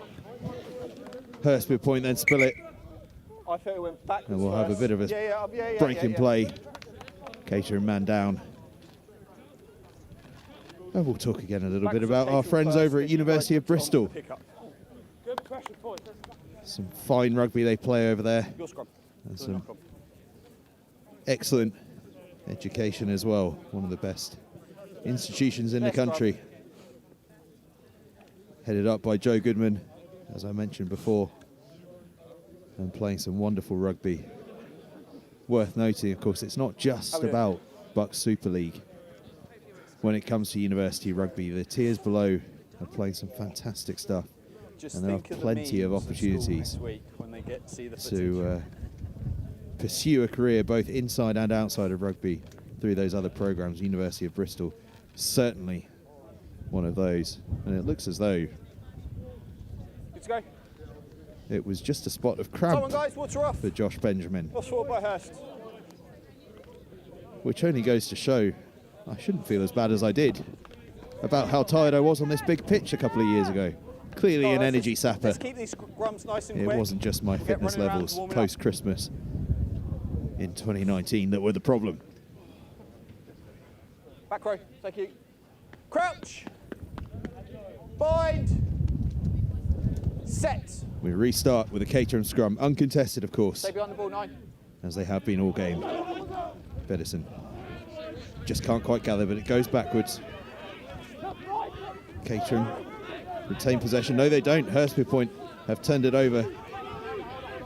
Hurstpierpoint then spill it. I thought it went backwards. And we'll have a bit of a break in play. Caterham man down. And we'll talk again a little bit about our friends over at University of Bristol. Some fine rugby they play over there. And some excellent education as well. One of the best institutions in the country. Headed up by Joe Goodman, as I mentioned before, and playing some wonderful rugby. Worth noting, of course, it's not just about Bucks Super League. When it comes to university rugby, the tiers below are playing some fantastic stuff. And there are plenty of opportunities to pursue a career both inside and outside of rugby through those other programs. University of Bristol, certainly one of those. And it looks as though it was just a spot of cramp for Josh Benjamin. What's forward by Hurst? Which only goes to show I shouldn't feel as bad as I did about how tired I was on this big pitch a couple of years ago. Clearly an energy sapper. Let's keep these scrums nice and It quick. wasn't just my Get fitness running around, levels warming up. post-Christmas in 2019 that were the problem. Back row, thank you. Crouch. Bind. Set. We restart with a Caterham scrum, uncontested of course, Stay behind the ball, 9. as they have been all game. Pedersen just can't quite gather, but it goes backwards. Caterham retain possession. No, they don't. Hurstpierpoint have turned it over.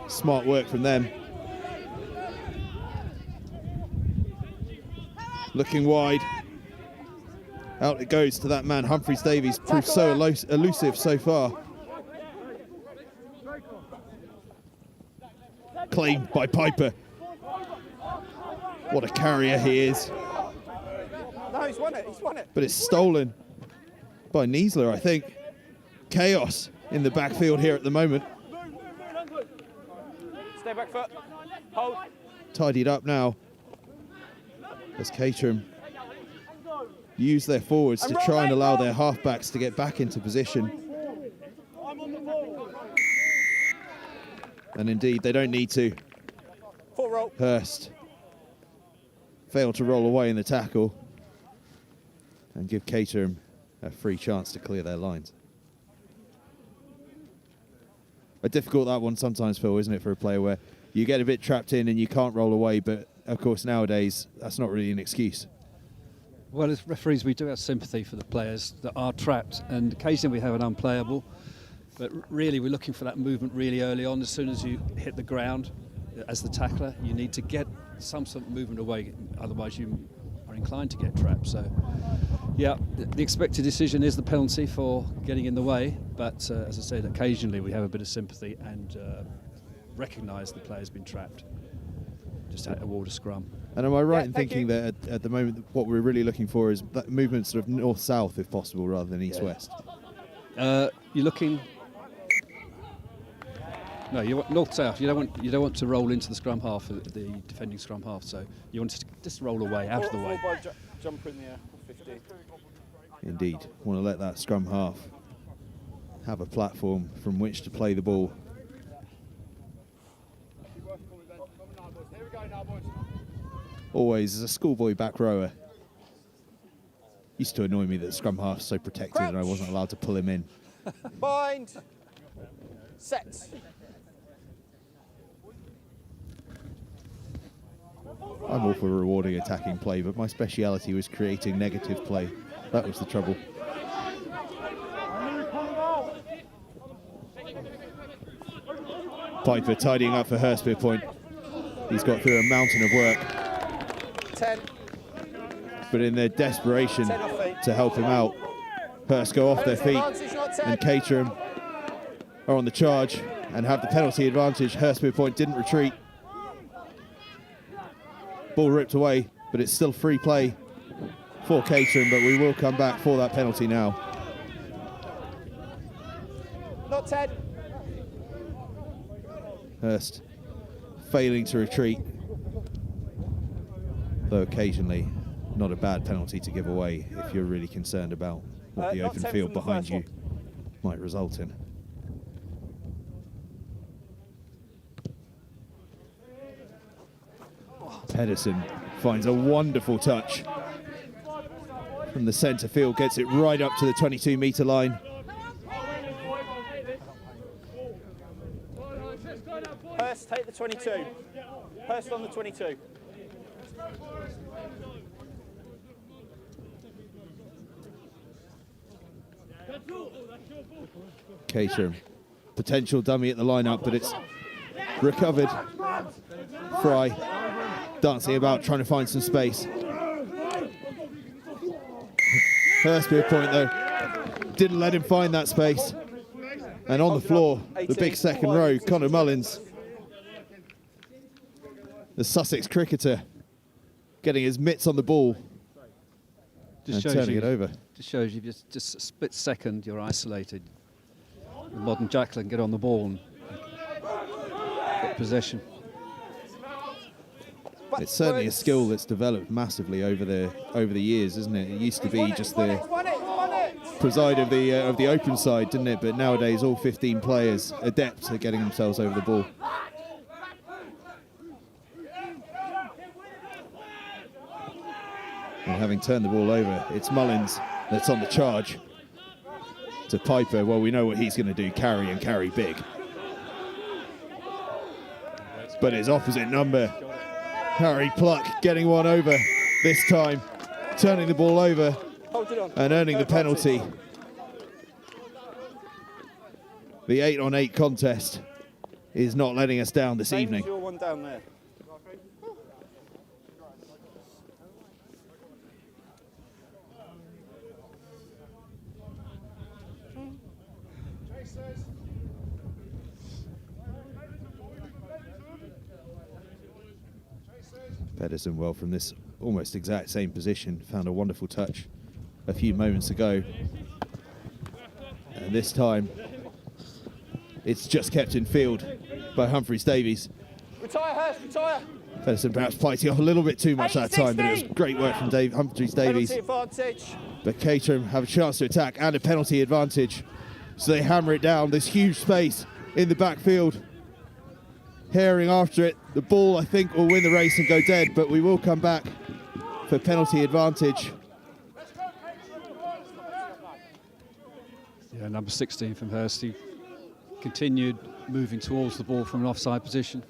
Smart work from them. Looking wide. Out it goes to that man, Humphreys Davies, proved so elusive so far. Claimed by Piper. What a carrier he is. No, he's won it, he's won it. But it's stolen by Niesler, I think. Chaos in the backfield here at the moment. Stay back foot. Hold. Tidied up now as Caterham use their forwards to try and allow their halfbacks to get back into position. And indeed, they don't need to. Full roll. Hurst failed to roll away in the tackle and give Caterham a free chance to clear their lines. A difficult that one sometimes, Phil, isn't it, for a player where you get a bit trapped in and you can't roll away, but of course nowadays that's not really an excuse. Well, as referees, we do have sympathy for the players that are trapped, and occasionally we have an unplayable, but really we're looking for that movement really early on. As soon as you hit the ground as the tackler, you need to get some sort of movement away, otherwise you are inclined to get trapped. So yeah, the expected decision is the penalty for getting in the way, but as I said, occasionally we have a bit of sympathy and recognise the player's been trapped. Just award a scrum. And am I right in thank thinking that at the moment what we're really looking for is that movement sort of north-south if possible rather than east-west? You're looking. No, you want north-south. You don't want to roll into the scrum half, the defending scrum half. So you want to just roll away, out of the way. Forward by jumper in the air. 15. Indeed, want to let that scrum half have a platform from which to play the ball. Always, as a schoolboy back rower, used to annoy me that the scrum half was so protected and I wasn't allowed to pull him in. Bind. Set. I'm all for rewarding attacking play, but my speciality was creating negative play. That was the trouble. Piper tidying up for Hurstpierpoint. He's got through a mountain of work. 10. But in their desperation 10 off feet. to help him out, Hurst go off their feet Advantage, not 10. and Caterham are on the charge and have the penalty advantage. Hurstpierpoint didn't retreat. Ball ripped away, but it's still free play for Caterham, but we will come back for that penalty now. Not 10. Hurst failing to retreat, though occasionally not a bad penalty to give away if you're really concerned about what the not open 10 field from the behind first you might result in. Pedersen finds a wonderful touch from the centre field, gets it right up to the 22-metre line. Hurst, take the 22. Hurst on the 22. Caterham, potential dummy at the lineup, but it's recovered. Fry dancing about, trying to find some space. Hurstpierpoint, though, didn't let him find that space. And on the floor, the big second row, Connor Mullins, the Sussex cricketer, getting his mitts on the ball and turning it over. Just shows you just a split second you're isolated. The modern Jacqueline get on the ball and get possession. It's certainly a skill that's developed massively over the years, isn't it? It used to be just the preside of the open side, didn't it? But nowadays, all 15 players adept at getting themselves over the ball. And having turned the ball over, it's Mullins that's on the charge to Piper. Well, we know what he's going to do, carry and carry big. But his opposite number, Harry Pluck, getting one over this time, turning the ball over and earning the penalty. The 8-on-8 contest is not letting us down this evening. Your one down there. Pedersen, well, from this almost exact same position, found a wonderful touch a few moments ago. And this time, it's just kept in field by Humphreys-Davies. Retire, Hurst, retire. Pedersen perhaps fighting off a little bit too much that time, but it was great work from Humphreys-Davies. Penalty advantage. But Caterham have a chance to attack and a penalty advantage. So they hammer it down, this huge space in the backfield. Herring after it. The ball, I think, will win the race and go dead, but we will come back for penalty advantage. Yeah, number 16 from Hurst. He continued moving towards the ball from an offside position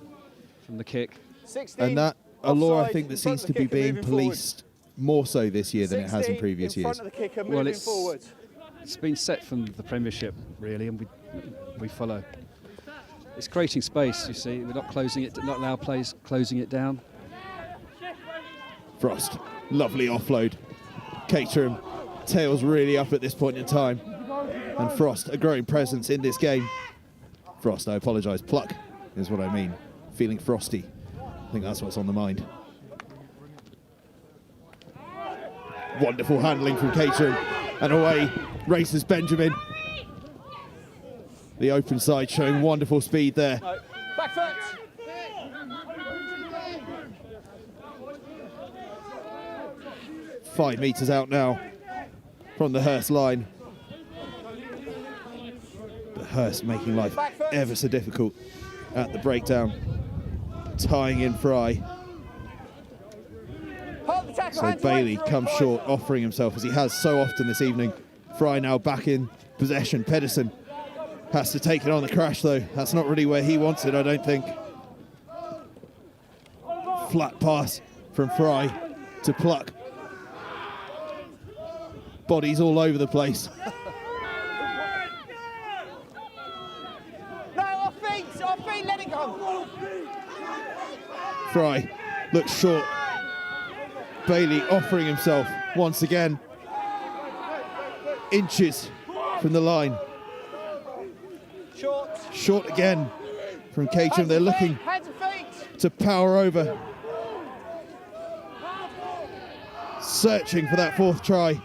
from the kick. 16, And that a law, I offside, think, that in front seems of to the be kicker, being moving policed more so this year than it has in 16 previous in years. front of the kicker, Well, moving it's- forward. It's been set from the Premiership, really, and we follow. It's creating space, you see. We're not closing it, not allow plays closing it down. Frost, lovely offload. Caterham, tails really up at this point in time. And Frost, a growing presence in this game. Frost, I apologise, Pluck is what I mean. Feeling frosty. I think that's what's on the mind. Wonderful handling from Caterham. And away races Benjamin. The open side showing wonderful speed there. No. Back foot. 5 metres out now from the Hurst line. But Hurst making life ever so difficult at the breakdown. Tying in Fry. Hold the tackle, So hands Bailey away, comes Fry. short, offering himself as he has so often this evening. Fry now back in possession. Pedersen has to take it on the crash though. That's not really where he wants it, I don't think. Flat pass from Fry to Pluck. Bodies all over the place. No, off feet, let it go. Fry looks short. Bailey offering himself once again. Inches from the line. Short. Short again from Caterham. Hands They're and looking feet, hands and feet. to power over. Searching for that fourth try.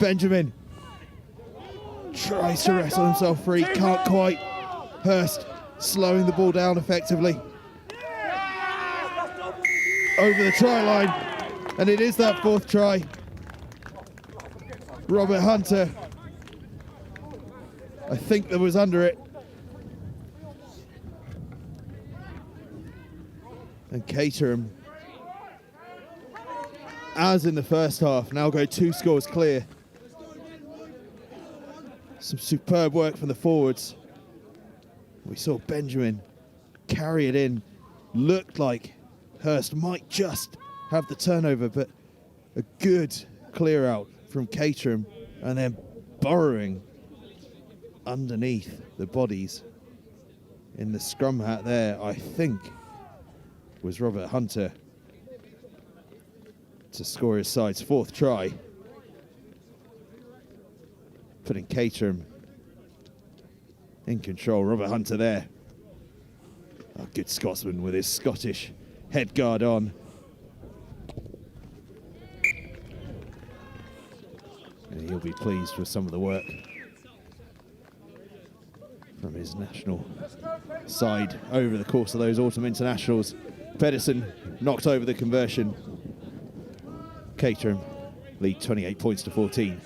Benjamin tries to wrestle himself free, can't quite. Hurst slowing the ball down effectively. Over the try line, and it is that fourth try. Robert Hunter, I think that was under it. And Caterham, as in the first half, now go 2 scores clear. Some superb work from the forwards. We saw Benjamin carry it in. Looked like Hurst might just have the turnover, but a good clear out from Caterham, and then burrowing underneath the bodies in the scrum hat there, I think, was Robert Hunter to score his side's 4th try, putting Caterham in control. Robert Hunter there, a good Scotsman with his Scottish head guard on. And he'll be pleased with some of the work from his national side over the course of those autumn internationals. Pedersen knocked over the conversion. Caterham lead 28 points to 14.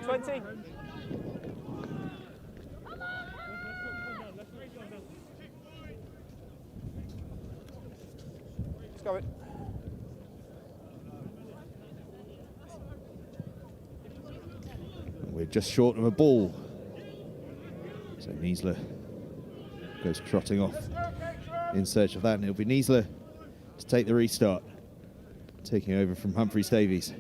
20. Let's go it. We're just short of a ball. So Niesler goes trotting off in search of that, and it'll be Niesler to take the restart, taking over from Humphreys Davies.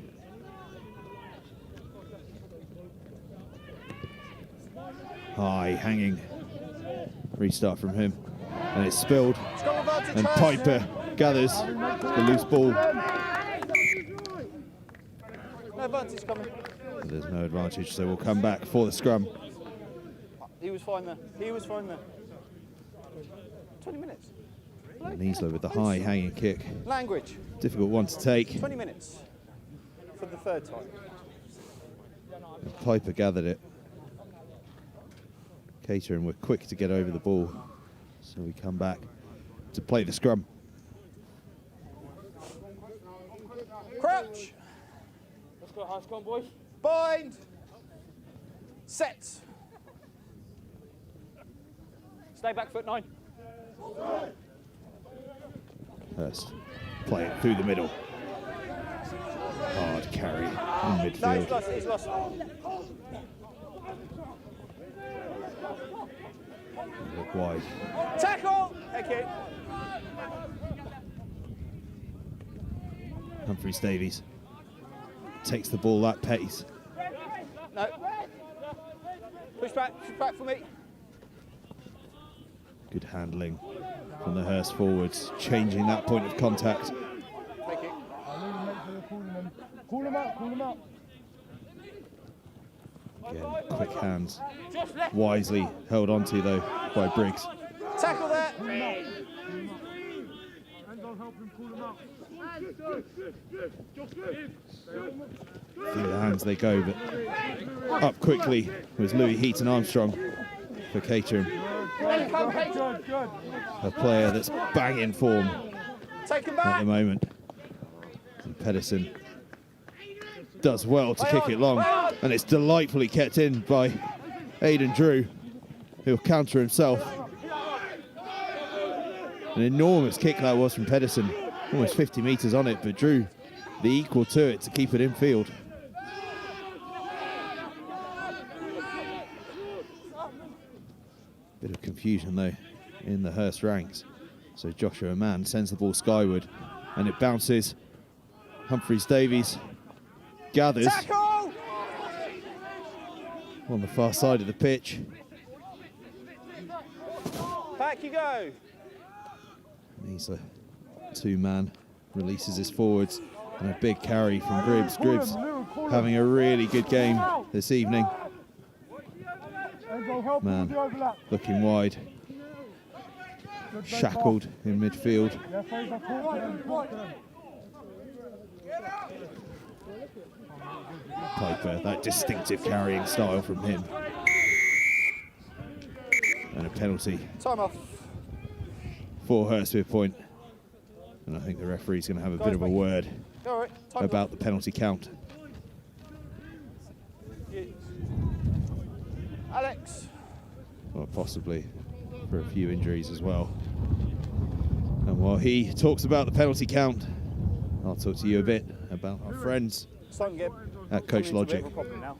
High hanging restart from him, and it's spilled, and Piper gathers the loose ball. No advantage coming. There's no advantage, so we'll come back for the scrum. He was fine there. He was fine there. 20 minutes. Niesler with the high hanging kick. Language. Difficult one to take. 20 minutes for the third time. And Piper gathered it. Caterham were quick to get over the ball, so we come back to play the scrum. Crouch. Let's go, hands come, boys. Bind. Set. Stay back, foot 9. Hurst play it through the middle. Hard carry in No, midfield. he's lost. He's lost. Look wide. Tackle. Thank you. Humphreys Davies takes the ball that pace. No. Push back for me. Good handling from the Hurst forwards, changing that point of contact. Thank you. Call him out. Again, quick hands, wisely held onto though by Briggs. Tackle there. Through the hands they go, but up quickly was Louis Heaton Armstrong for Caterham. A player that's banging form Take him at back. the moment. And Pedersen does well to kick it long, and it's delightfully kept in by Aidan Drew, who'll counter himself. An enormous kick that was from Pedersen, almost 50 metres on it, but Drew the equal to it to keep it in field. Bit of confusion though in the Hurst ranks. So Joshua Mann sends the ball skyward, and it bounces. Humphreys Davies gathers Tackle. on the far side of the pitch. Back you go. And he's a two-man, releases his forwards, and a big carry from Gribbs. Gribbs having a really good game this evening. Man looking wide, shackled in midfield. Piper, that distinctive carrying style from him. And a penalty Time off. for Hurstpierpoint. And I think the referee's going to have a bit of a word All right. Time about the penalty count. Alex. Well, possibly for a few injuries as well. And while he talks about the penalty count, I'll talk to you a bit about our friends Starting to get at Coach coming into a Logic. bit of a problem now.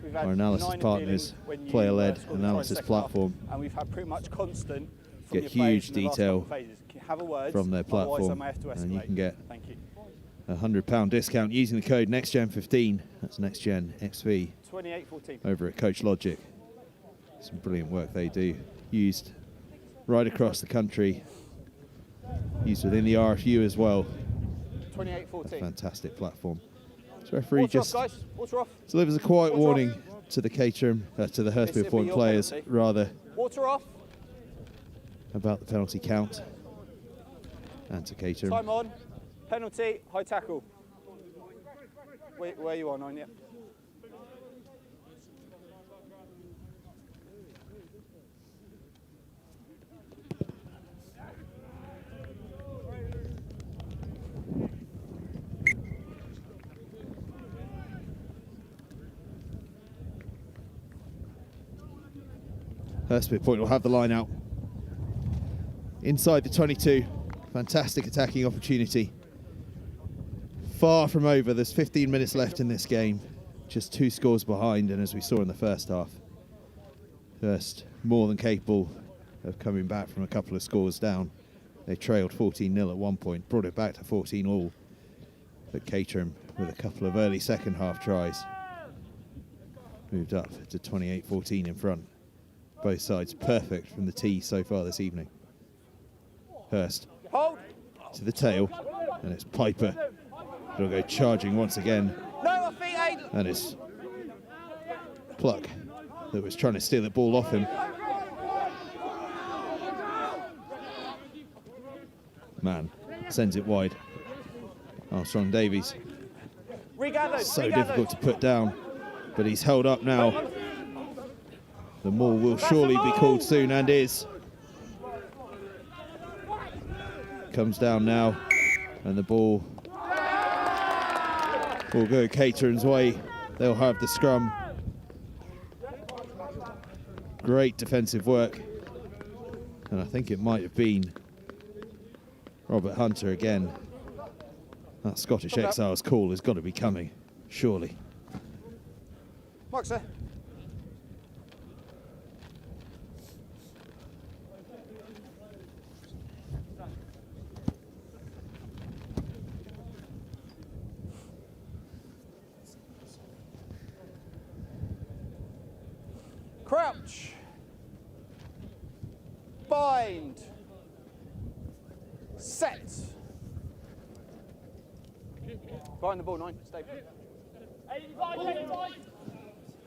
We've had Our analysis 9 partners, appealing when you, player-led scored the analysis try second half, platform. and we've had pretty much constant from Get your huge players in the last detail couple of phases. Can you have a word? from their Otherwise I platform, may have to and you escalate. can get Thank you. a £100 discount using the code NextGen15. That's NextGenXV 28-14. over at Coach Logic. Some brilliant work they do. Used right across the country. Used within the RFU as well. 28-14. Fantastic platform. So referee Water just off, guys. Water off. delivers a quiet Water warning off. to the Caterham, to the This will be Hurstpierpoint your players, penalty. rather, Water off. about the penalty count. And to Caterham. Time on. Penalty. High tackle. Where you are, 9, yeah. Hurstpierpoint will have the line out. Inside the 22. Fantastic attacking opportunity. Far from over. There's 15 minutes left in this game. Just 2 scores behind, and as we saw in the first half, Hurst more than capable of coming back from a couple of scores down. They trailed 14-0 at one point, brought it back to 14-all. But Caterham, with a couple of early second half tries, moved up to 28-14 in front. Both sides perfect from the tee so far this evening. Hurst to the tail, and it's Piper. It'll go charging once again. And it's Pluck that was trying to steal the ball off him. Man, sends it wide. Armstrong Davies. So difficult to put down, but he's held up now. The maul will surely be called soon, and is. Comes down now, and the ball will go Caterham's way. They'll have the scrum. Great defensive work, and I think it might have been Robert Hunter again. That Scottish Exiles call has got to be coming, surely. Mark, sir. Crouch. Bind. Set. Bind the ball, 9. Stay.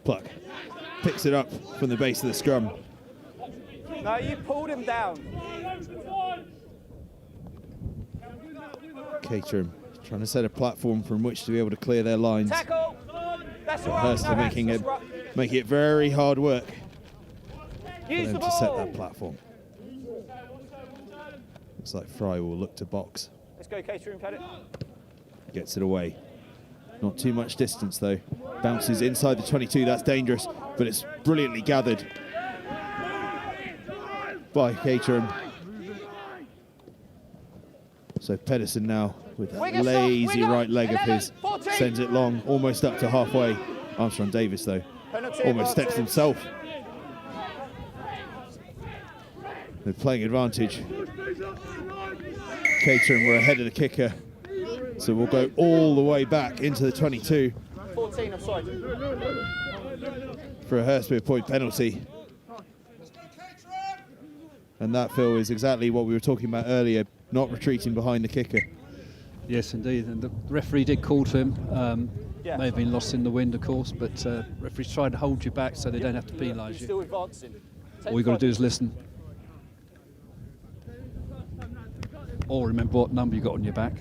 Pluck picks it up from the base of the scrum. No, you pulled him down. Caterham trying to set a platform from which to be able to clear their lines. Tackle. That's But right. Hurst are making it very hard work for Use them the to set ball. that platform. Looks like Fry will look to box. Let's go, Caterham, Pettit. Gets it away. Not too much distance though. Bounces inside the 22, that's dangerous, but it's brilliantly gathered by Caterham. So Pedersen now with that lazy right leg of his, sends it long, almost up to halfway. Armstrong Davis though, almost steps himself. They're playing advantage. Caterham were ahead of the kicker. So we'll go all the way back into the 22 14 offside. for a Hurstpierpoint penalty. And that, Phil, is exactly what we were talking about earlier, not retreating behind the kicker. Yes, indeed. And the referee did call to him. Yeah. May have been lost in the wind, of course, but referees try to hold you back so they don't have to penalise you. Still advancing. All you've got to do is listen. Or remember what number you got on your back.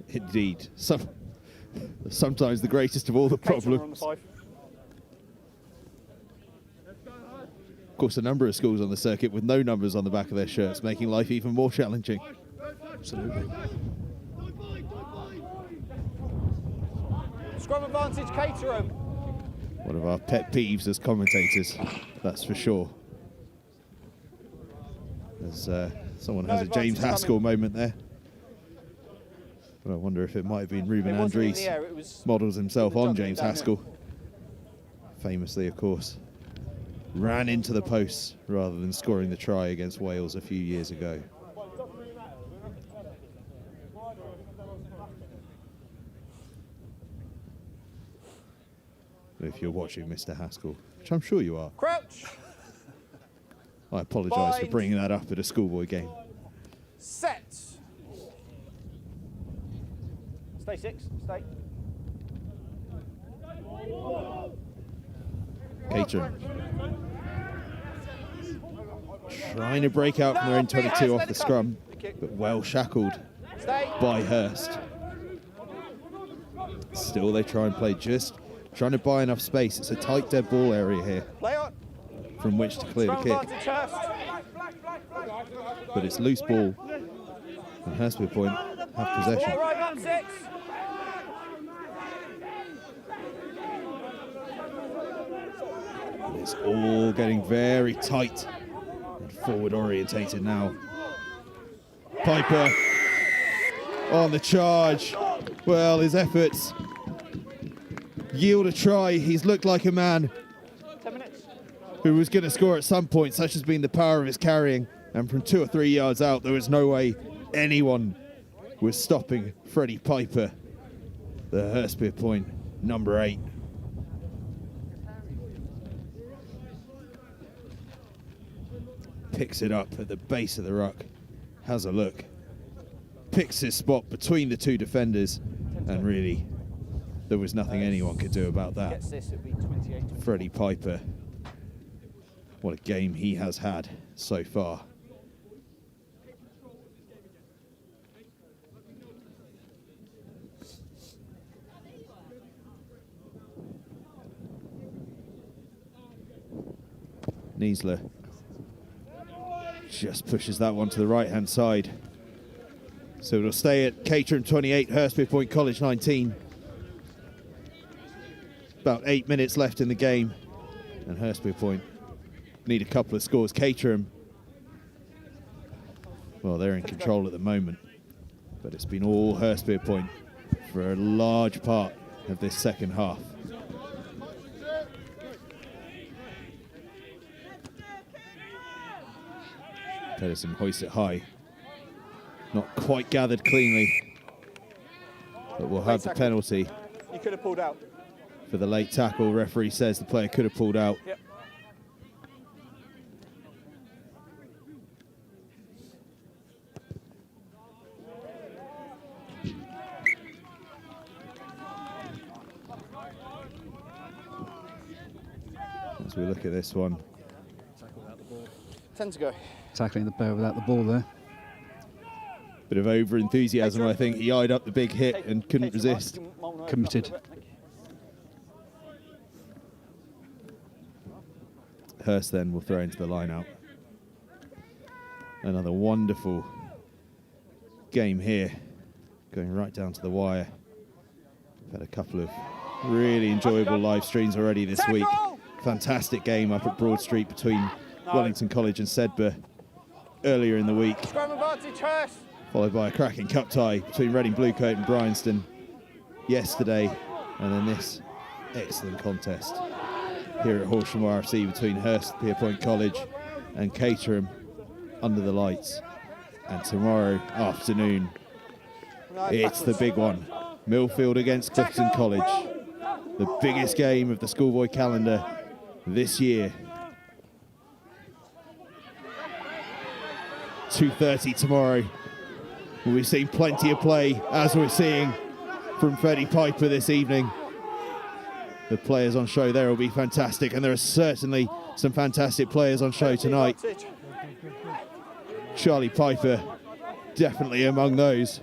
Indeed. Sometimes the greatest of all the Caterham on the problems. 5. Of course, a number of schools on the circuit with no numbers on the back of their shirts, making life even more challenging. Absolutely. Scrum advantage, Caterham. One of our pet peeves as commentators, that's for sure. As someone has a James Haskell moment there. But I wonder if it might have been Ruben It wasn't in Andries the air, it was models himself the on jumping James downhill. Haskell. Famously, of course, ran into the posts rather than scoring the try against Wales a few years ago. If you're watching Mr. Haskell, which I'm sure you are, Crouch. I apologise for Bind. bringing that up at a schoolboy game. Set. Stay 6. Stay. Caterham trying to break out from their own 22 off the scrum, but well shackled Stay. by Hurst. Still they try and play, just trying to buy enough space. It's a tight dead ball area here Play on. from which to clear the Scrum kick, advantage, Hurst. but it's loose ball and Hurstpierpoint have possession. Ball right up 6. It's all getting very tight and forward orientated now. Piper on the charge. Well, his efforts yield a try. He's looked like a man who was going to score at some point. Such has been the power of his carrying. And from 2 or 3 yards out, there was no way anyone was stopping Freddie Piper, the Hurstpierpoint number 8. Picks it up at the base of the ruck, has a look, picks his spot between the two defenders, and really, there was nothing anyone could do about that. Freddie Piper, what a game he has had so far. Niesler just pushes that one to the right-hand side. So it'll stay at Caterham 28, Hurstpierpoint College 19. About 8 minutes left in the game, and Hurstpierpoint need a couple of scores. Caterham, well, they're in control at the moment, but it's been all Hurstpierpoint for a large part of this second half. Pedersen hoists it high. Not quite gathered cleanly, but we'll have the penalty. You could have pulled out. For the late tackle, referee says the player could have pulled out. Yep. As we look at this one. 10 to go. Tackling the player without the ball there. Bit of over-enthusiasm, I think. He eyed up the big hit and couldn't resist. Committed. Hurst then will throw into the line out. Another wonderful game here, going right down to the wire. We've had a couple of really enjoyable live streams already this week. Fantastic game up at Broad Street between Wellington College and Sedbergh earlier in the week, followed by a cracking cup tie between Reading Bluecoat and Bryanston yesterday, and then this excellent contest here at Horsham RFC between Hurstpierpoint College and Caterham under the lights. And tomorrow afternoon, it's the big one. Millfield against Clifton College. The biggest game of the schoolboy calendar this year. 2:30 tomorrow. We've seen plenty of play, as we're seeing from Freddie Piper this evening. The players on show there will be fantastic, and there are certainly some fantastic players on show tonight. Charlie Piper, definitely among those.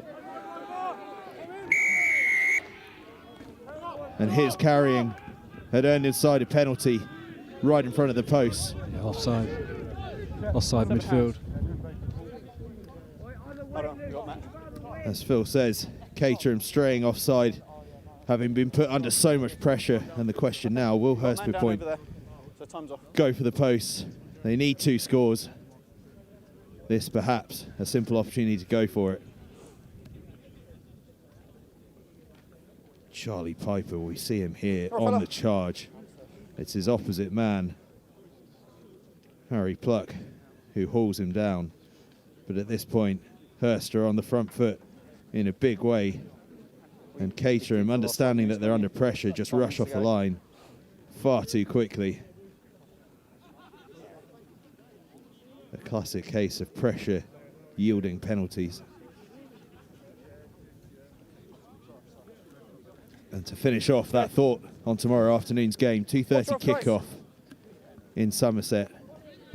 And his carrying had earned inside a penalty right in front of the post. Yeah, offside. Offside midfield. As Phil says, Caterham straying offside, having been put under so much pressure. And the question now, will Hurstpierpoint go for the posts? They need 2 scores. This perhaps a simple opportunity to go for it. Charlie Piper, we see him here on the charge. It's his opposite man, Harry Pluck, who hauls him down. But at this point, Hurst are on the front foot in a big way. And Caterham, understanding that they're under pressure, just rush off the line far too quickly. A classic case of pressure yielding penalties. And to finish off that thought on tomorrow afternoon's game, 2:30 kickoff in Somerset.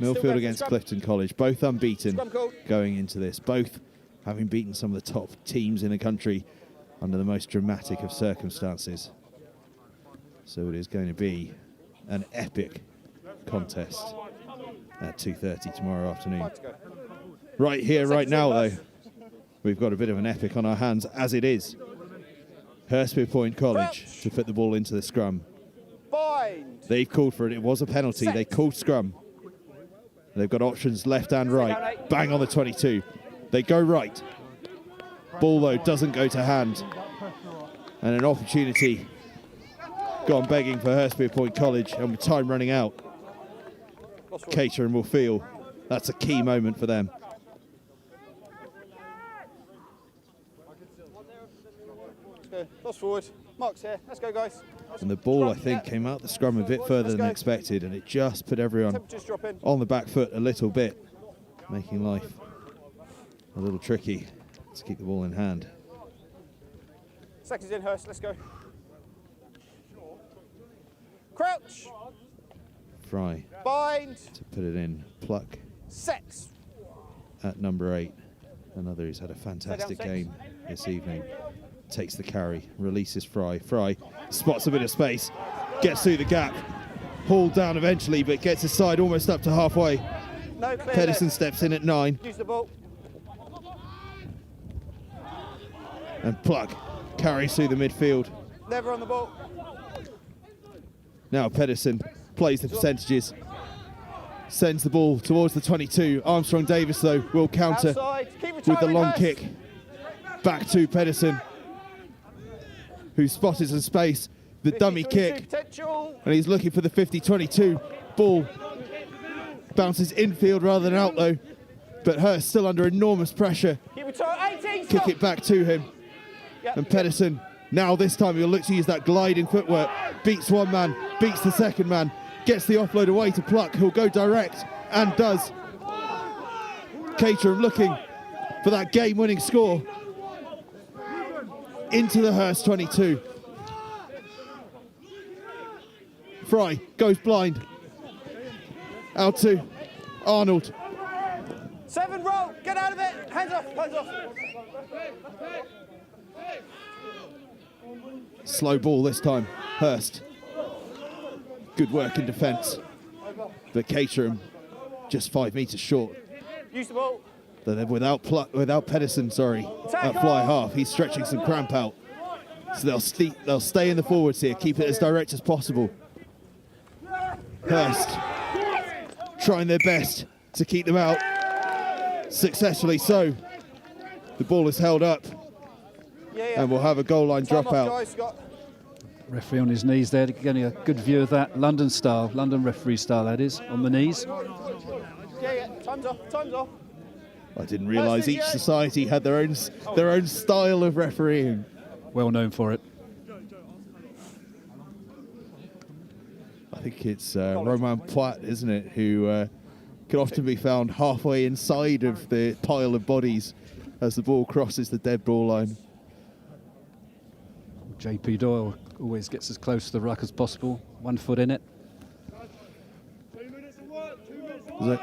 Millfield against Clifton College, both unbeaten going into this, both having beaten some of the top teams in the country under the most dramatic of circumstances. So it is going to be an epic contest at 2:30 tomorrow afternoon. Right here, right now, though, we've got a bit of an epic on our hands, as it is. Hurstpierpoint College to put the ball into the scrum. Bind. They've called for it. It was a penalty. Set. They called scrum. They've got options left and right. Bang on the 22. They go right. Ball, though, doesn't go to hand. And an opportunity gone begging for Hurstpierpoint College. And with time running out, Caterham will feel that's a key moment for them. Toss forward. Mark's here. Let's go, guys. And the ball, I think, came out the scrum a bit further than expected, and it just put everyone on the back foot a little bit, making life a little tricky to keep the ball in hand. Seconds in, Hurst. Let's go. Crouch. Fry Bind. to put it in. Pluck Set. at number 8. Another who's had a fantastic game this evening. Takes the carry, releases Fry. Fry spots a bit of space, gets through the gap, hauled down eventually, but gets his side almost up to halfway. No clear. Pedersen steps in at 9. Use the ball. And Pluck carries through the midfield. Never on the ball. Now Pedersen plays the percentages, sends the ball towards the 22. Armstrong Davis, though, will counter with the long kick. Back to Pedersen, who spotted some space, the dummy kick, and he's looking for the 50-22. Ball bounces infield rather than out, though, but Hurst still under enormous pressure. Kick it back to him, and Pedersen, now this time he'll look to use that gliding footwork, beats one man, beats the second man, gets the offload away to Pluck, who'll go direct, and does. Caterham looking for that game-winning score into the Hurst 22. Fry goes blind. Out to Arnold. 7 roll. Get out of it. Hands off. Hands off. Slow ball this time. Hurst. Good work in defence. But Caterham just 5 metres short. Use the ball. Without Pedersen, sorry, at fly half, he's stretching some cramp out. So they'll stay in the forwards here, keep it as direct as possible. Hurst trying their best to keep them out. Successfully so. The ball is held up, and we'll have a goal line dropout. Referee on his knees there, getting a good view of that. London style, London referee style that is, on the knees. Yeah, time's off, time's off. I didn't realise each society had their own style of refereeing. Well known for it. I think it's Romain Poit, isn't it, who can often be found halfway inside of the pile of bodies as the ball crosses the dead ball line. JP Doyle always gets as close to the ruck as possible, 1 foot in it.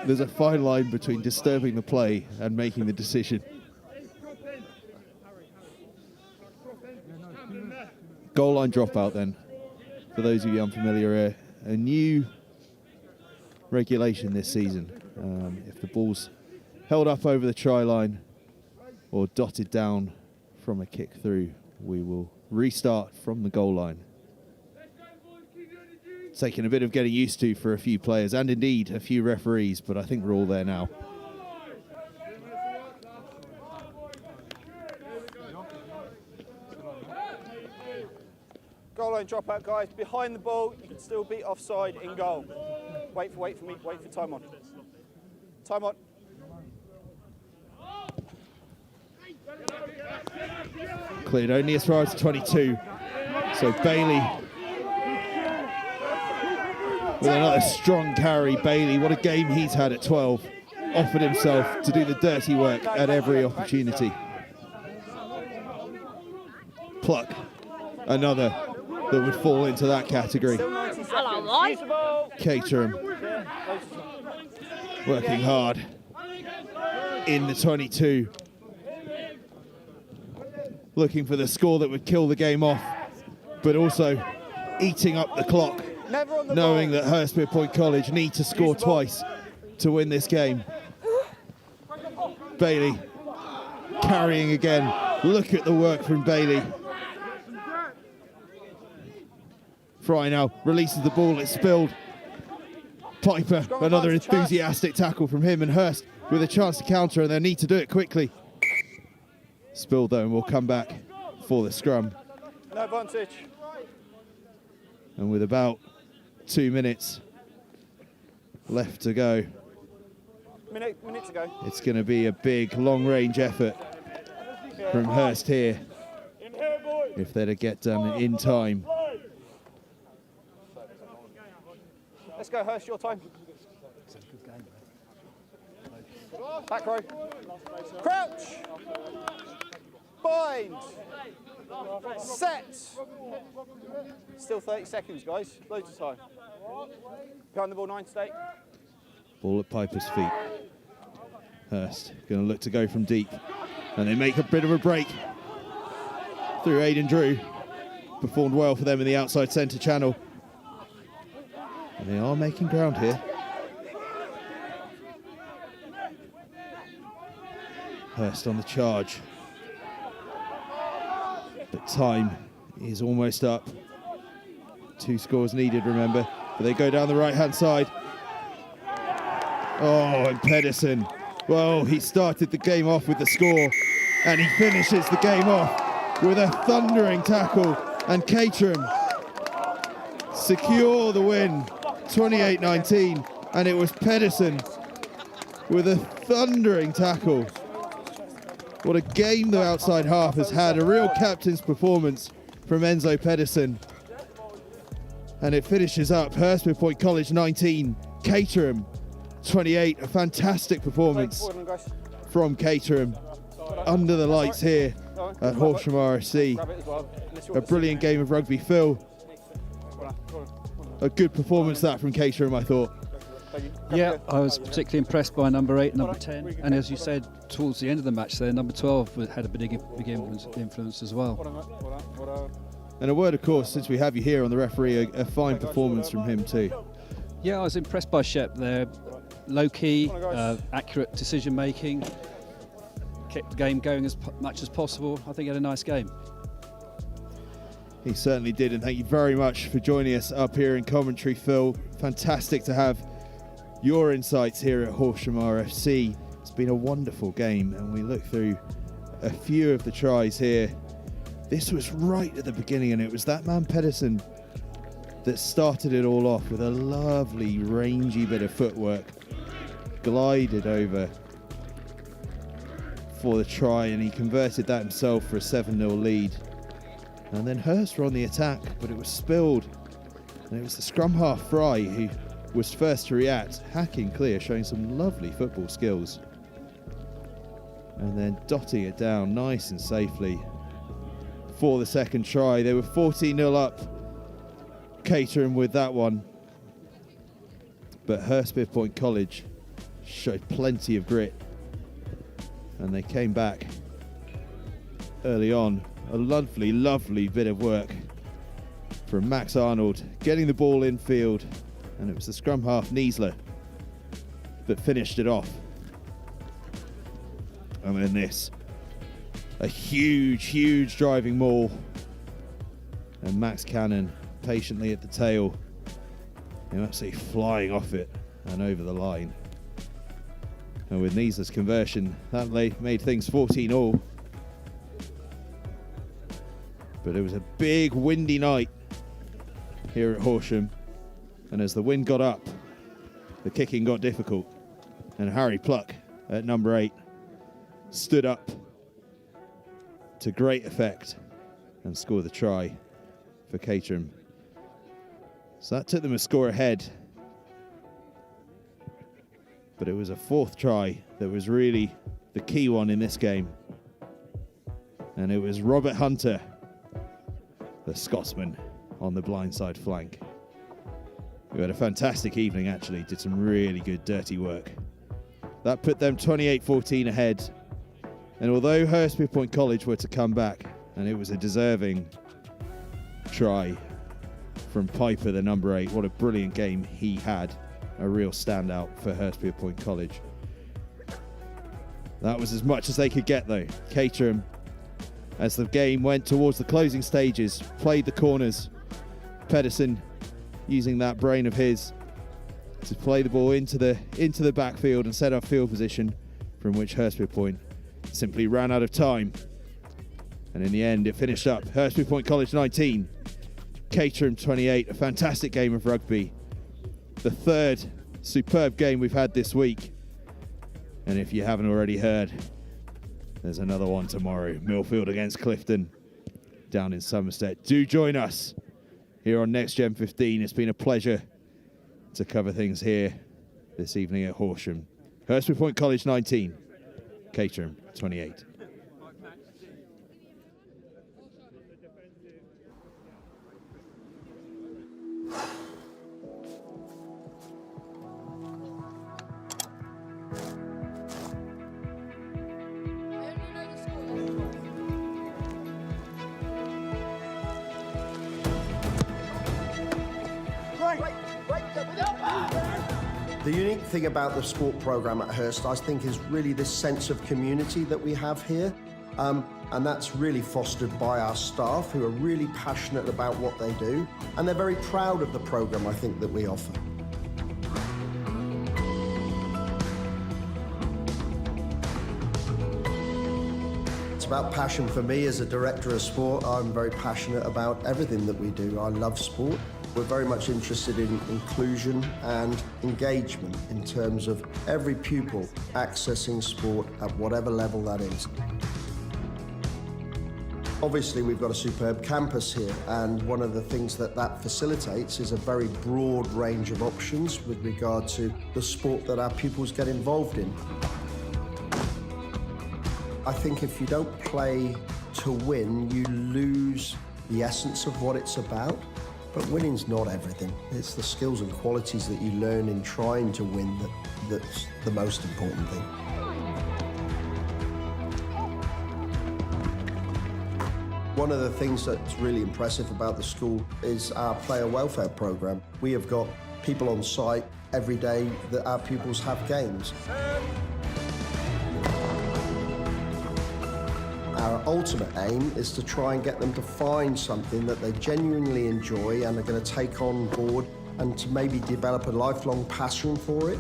There's a fine line between disturbing the play and making the decision. Goal line dropout then. For those of you unfamiliar, a new regulation this season. If the ball's held up over the try line or dotted down from a kick through, we will restart from the goal line. Taking a bit of getting used to for a few players and indeed a few referees, but I think we're all there now. Goal line dropout, guys. Behind the ball, you can still beat offside in goal. Wait for me. Wait for time on. Time on. Cleared only as far as 22. So Bailey with another strong carry. Bailey, what a game he's had at 12. Offered himself to do the dirty work at every opportunity. Pluck, another that would fall into that category. Caterham working hard in the 22. Looking for the score that would kill the game off, but also eating up the clock, knowing that Hurstpierpoint College need to score twice to win this game. Bailey carrying again. Look at the work from Bailey. Fry now releases the ball, it's spilled. Piper, another enthusiastic tackle from him, and Hurst with a chance to counter, and they need to do it quickly. Spilled though, and we'll come back for the scrum. No advantage. And with about 2 minutes left to go, Minute to go. it's going to be a big long-range effort from Hurst here if they're to get done in time. Let's go, Hurst, your time. Back row. Crouch. Bind. Set. Still 30 seconds, guys. Loads of time. Behind the ball, 9 stake. Ball at Piper's feet. Hurst going to look to go from deep. And they make a bit of a break through Aidan Drew. Performed well for them in the outside centre channel. And they are making ground here. Hurst on the charge. But time is almost up. 2 scores needed, remember. But they go down the right-hand side. Oh, and Pedersen. Well, he started the game off with the score, and he finishes the game off with a thundering tackle. And Caterham secure the win, 28-19. And it was Pedersen with a thundering tackle. What a game the outside half has had. A real captain's performance from Enzo Pedersen. And it finishes up Hurstpierpoint College 19, Caterham 28. A fantastic performance from Caterham under the lights here at Horsham RFC. A brilliant game of rugby. Phil, a good performance that from Caterham, I thought. Yeah, I was particularly impressed by number 8, number 10, and as you said, towards the end of the match there, number 12 had a big influence as well. And a word, of course, since we have you here on the referee, a fine performance from him too. Yeah, I was impressed by Shep there. Low-key, accurate decision-making, kept the game going as much as possible. I think he had a nice game. He certainly did, and thank you very much for joining us up here in commentary, Phil. Fantastic to have your insights here at Horsham RFC. It's been a wonderful game, and we look through a few of the tries here. This was right at the beginning, and it was that man Pedersen that started it all off with a lovely rangy bit of footwork. Glided over for the try, and he converted that himself for a 7-0 lead. And then Hurst were on the attack, but it was spilled. And it was the scrum half Fry who was first to react, hacking clear, showing some lovely football skills. And then dotting it down nice and safely for the second try. They were 14-0 up, Caterham with that one. But Hurstpierpoint College showed plenty of grit. And they came back early on. A lovely, lovely bit of work from Max Arnold, getting the ball in field, and it was the scrum half Niesler that finished it off. And then this, a huge driving maul, and Max Cannon patiently at the tail, and absolutely flying off it and over the line. And with Niesler's conversion, that made things 14-all. But it was a big windy night here at Horsham, and as the wind got up, the kicking got difficult, and Harry Pluck at number 8 stood up to great effect and scored the try for Caterham. So that took them a score ahead, but it was a 4th try that was really the key one in this game, and it was Robert Hunter, the Scotsman, on the blindside flank. We had a fantastic evening, actually. Did some really good dirty work. That put them 28-14 ahead. And although Hurstpierpoint College were to come back, and it was a deserving try from Piper, the number 8, what a brilliant game he had. A real standout for Hurstpierpoint College. That was as much as they could get, though. Caterham, as the game went towards the closing stages, played the corners, Pedersen using that brain of his to play the ball into the backfield and set up field position, from which Hurstpierpoint simply ran out of time. And in the end, it finished up Hurstpierpoint College 19, Caterham 28. A fantastic game of rugby. The third superb game we've had this week. And if you haven't already heard, there's another one tomorrow. Millfield against Clifton down in Somerset. Do join us here on Next Gen 15. It's been a pleasure to cover things here this evening at Horsham. Hurstpierpoint College 19, Caterham 28. The unique thing about the sport programme at Hurst, I think, is really this sense of community that we have here. And that's really fostered by our staff, who are really passionate about what they do. And they're very proud of the programme, I think, that we offer. It's about passion for me as a director of sport. I'm very passionate about everything that we do. I love sport. We're very much interested in inclusion and engagement in terms of every pupil accessing sport at whatever level that is. Obviously, we've got a superb campus here, and one of the things that facilitates is a very broad range of options with regard to the sport that our pupils get involved in. I think if you don't play to win, you lose the essence of what it's about. But winning's not everything. It's the skills and qualities that you learn in trying to win that's the most important thing. One of the things that's really impressive about the school is our player welfare programme. We have got people on site every day that our pupils have games. Our ultimate aim is to try and get them to find something that they genuinely enjoy and are going to take on board, and to maybe develop a lifelong passion for it.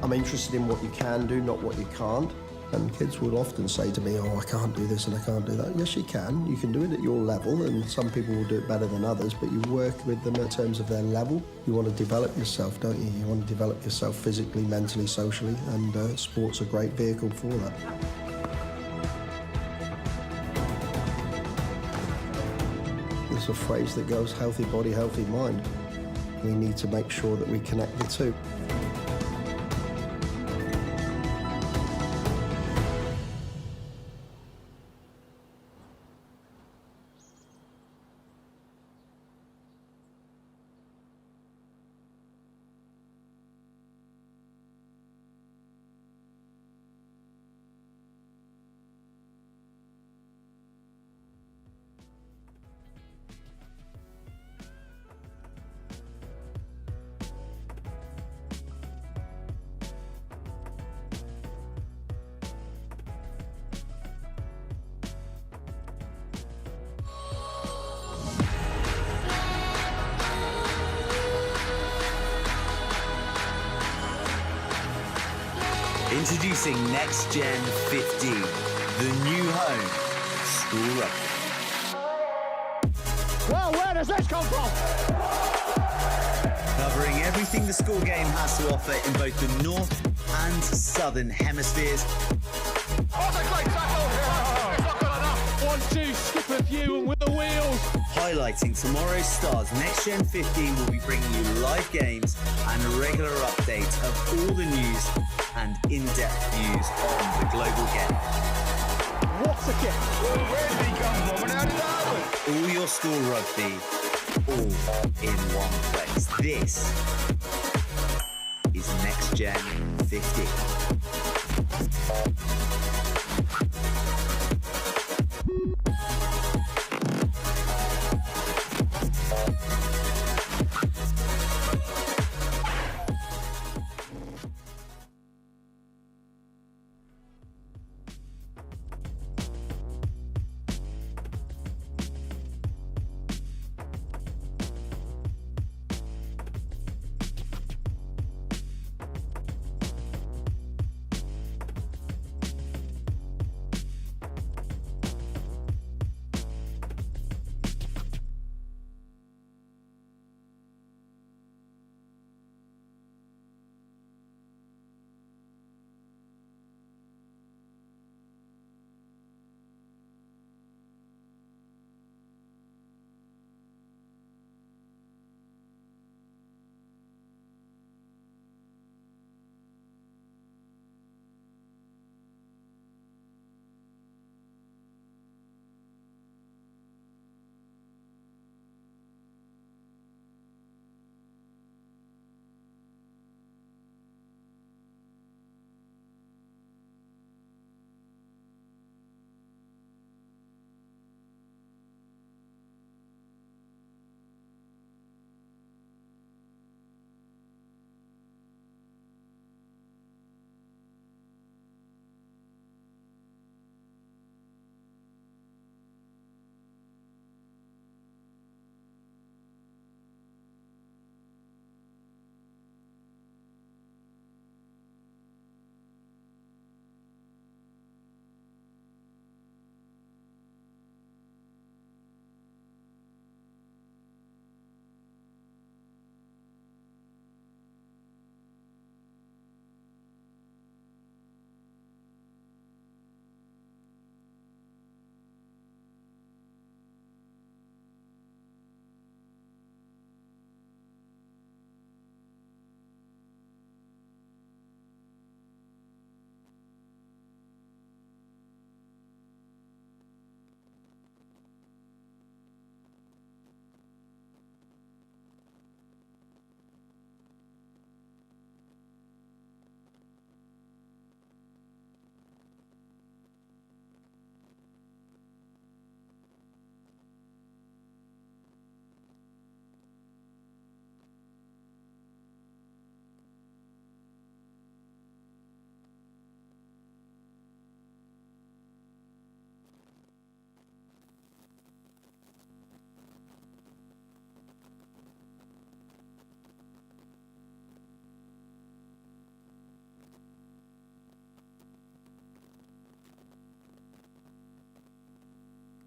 I'm interested in what you can do, not what you can't. And kids will often say to me, oh, I can't do this and I can't do that. Yes, you can. You can do it at your level, and some people will do it better than others, but you work with them in terms of their level. You want to develop yourself, don't you? You want to develop yourself physically, mentally, socially, and sport's a great vehicle for that. There's a phrase that goes, healthy body, healthy mind. We need to make sure that we connect the two. Introducing Next Gen 15, the new home of school rugby. Well, where does this come from? Covering everything the school game has to offer in both the north and southern hemispheres. Oh, that's a great tackle! It's not good enough. 1-2, skip a few and with the wheels. Highlighting tomorrow's stars, Next Gen 15 will be bringing you live games and a regular update of all the news and in-depth views on the global game. What's a kick? Where did he come from and how did that happen? All your school rugby, all in one place. This is Next Gen 15.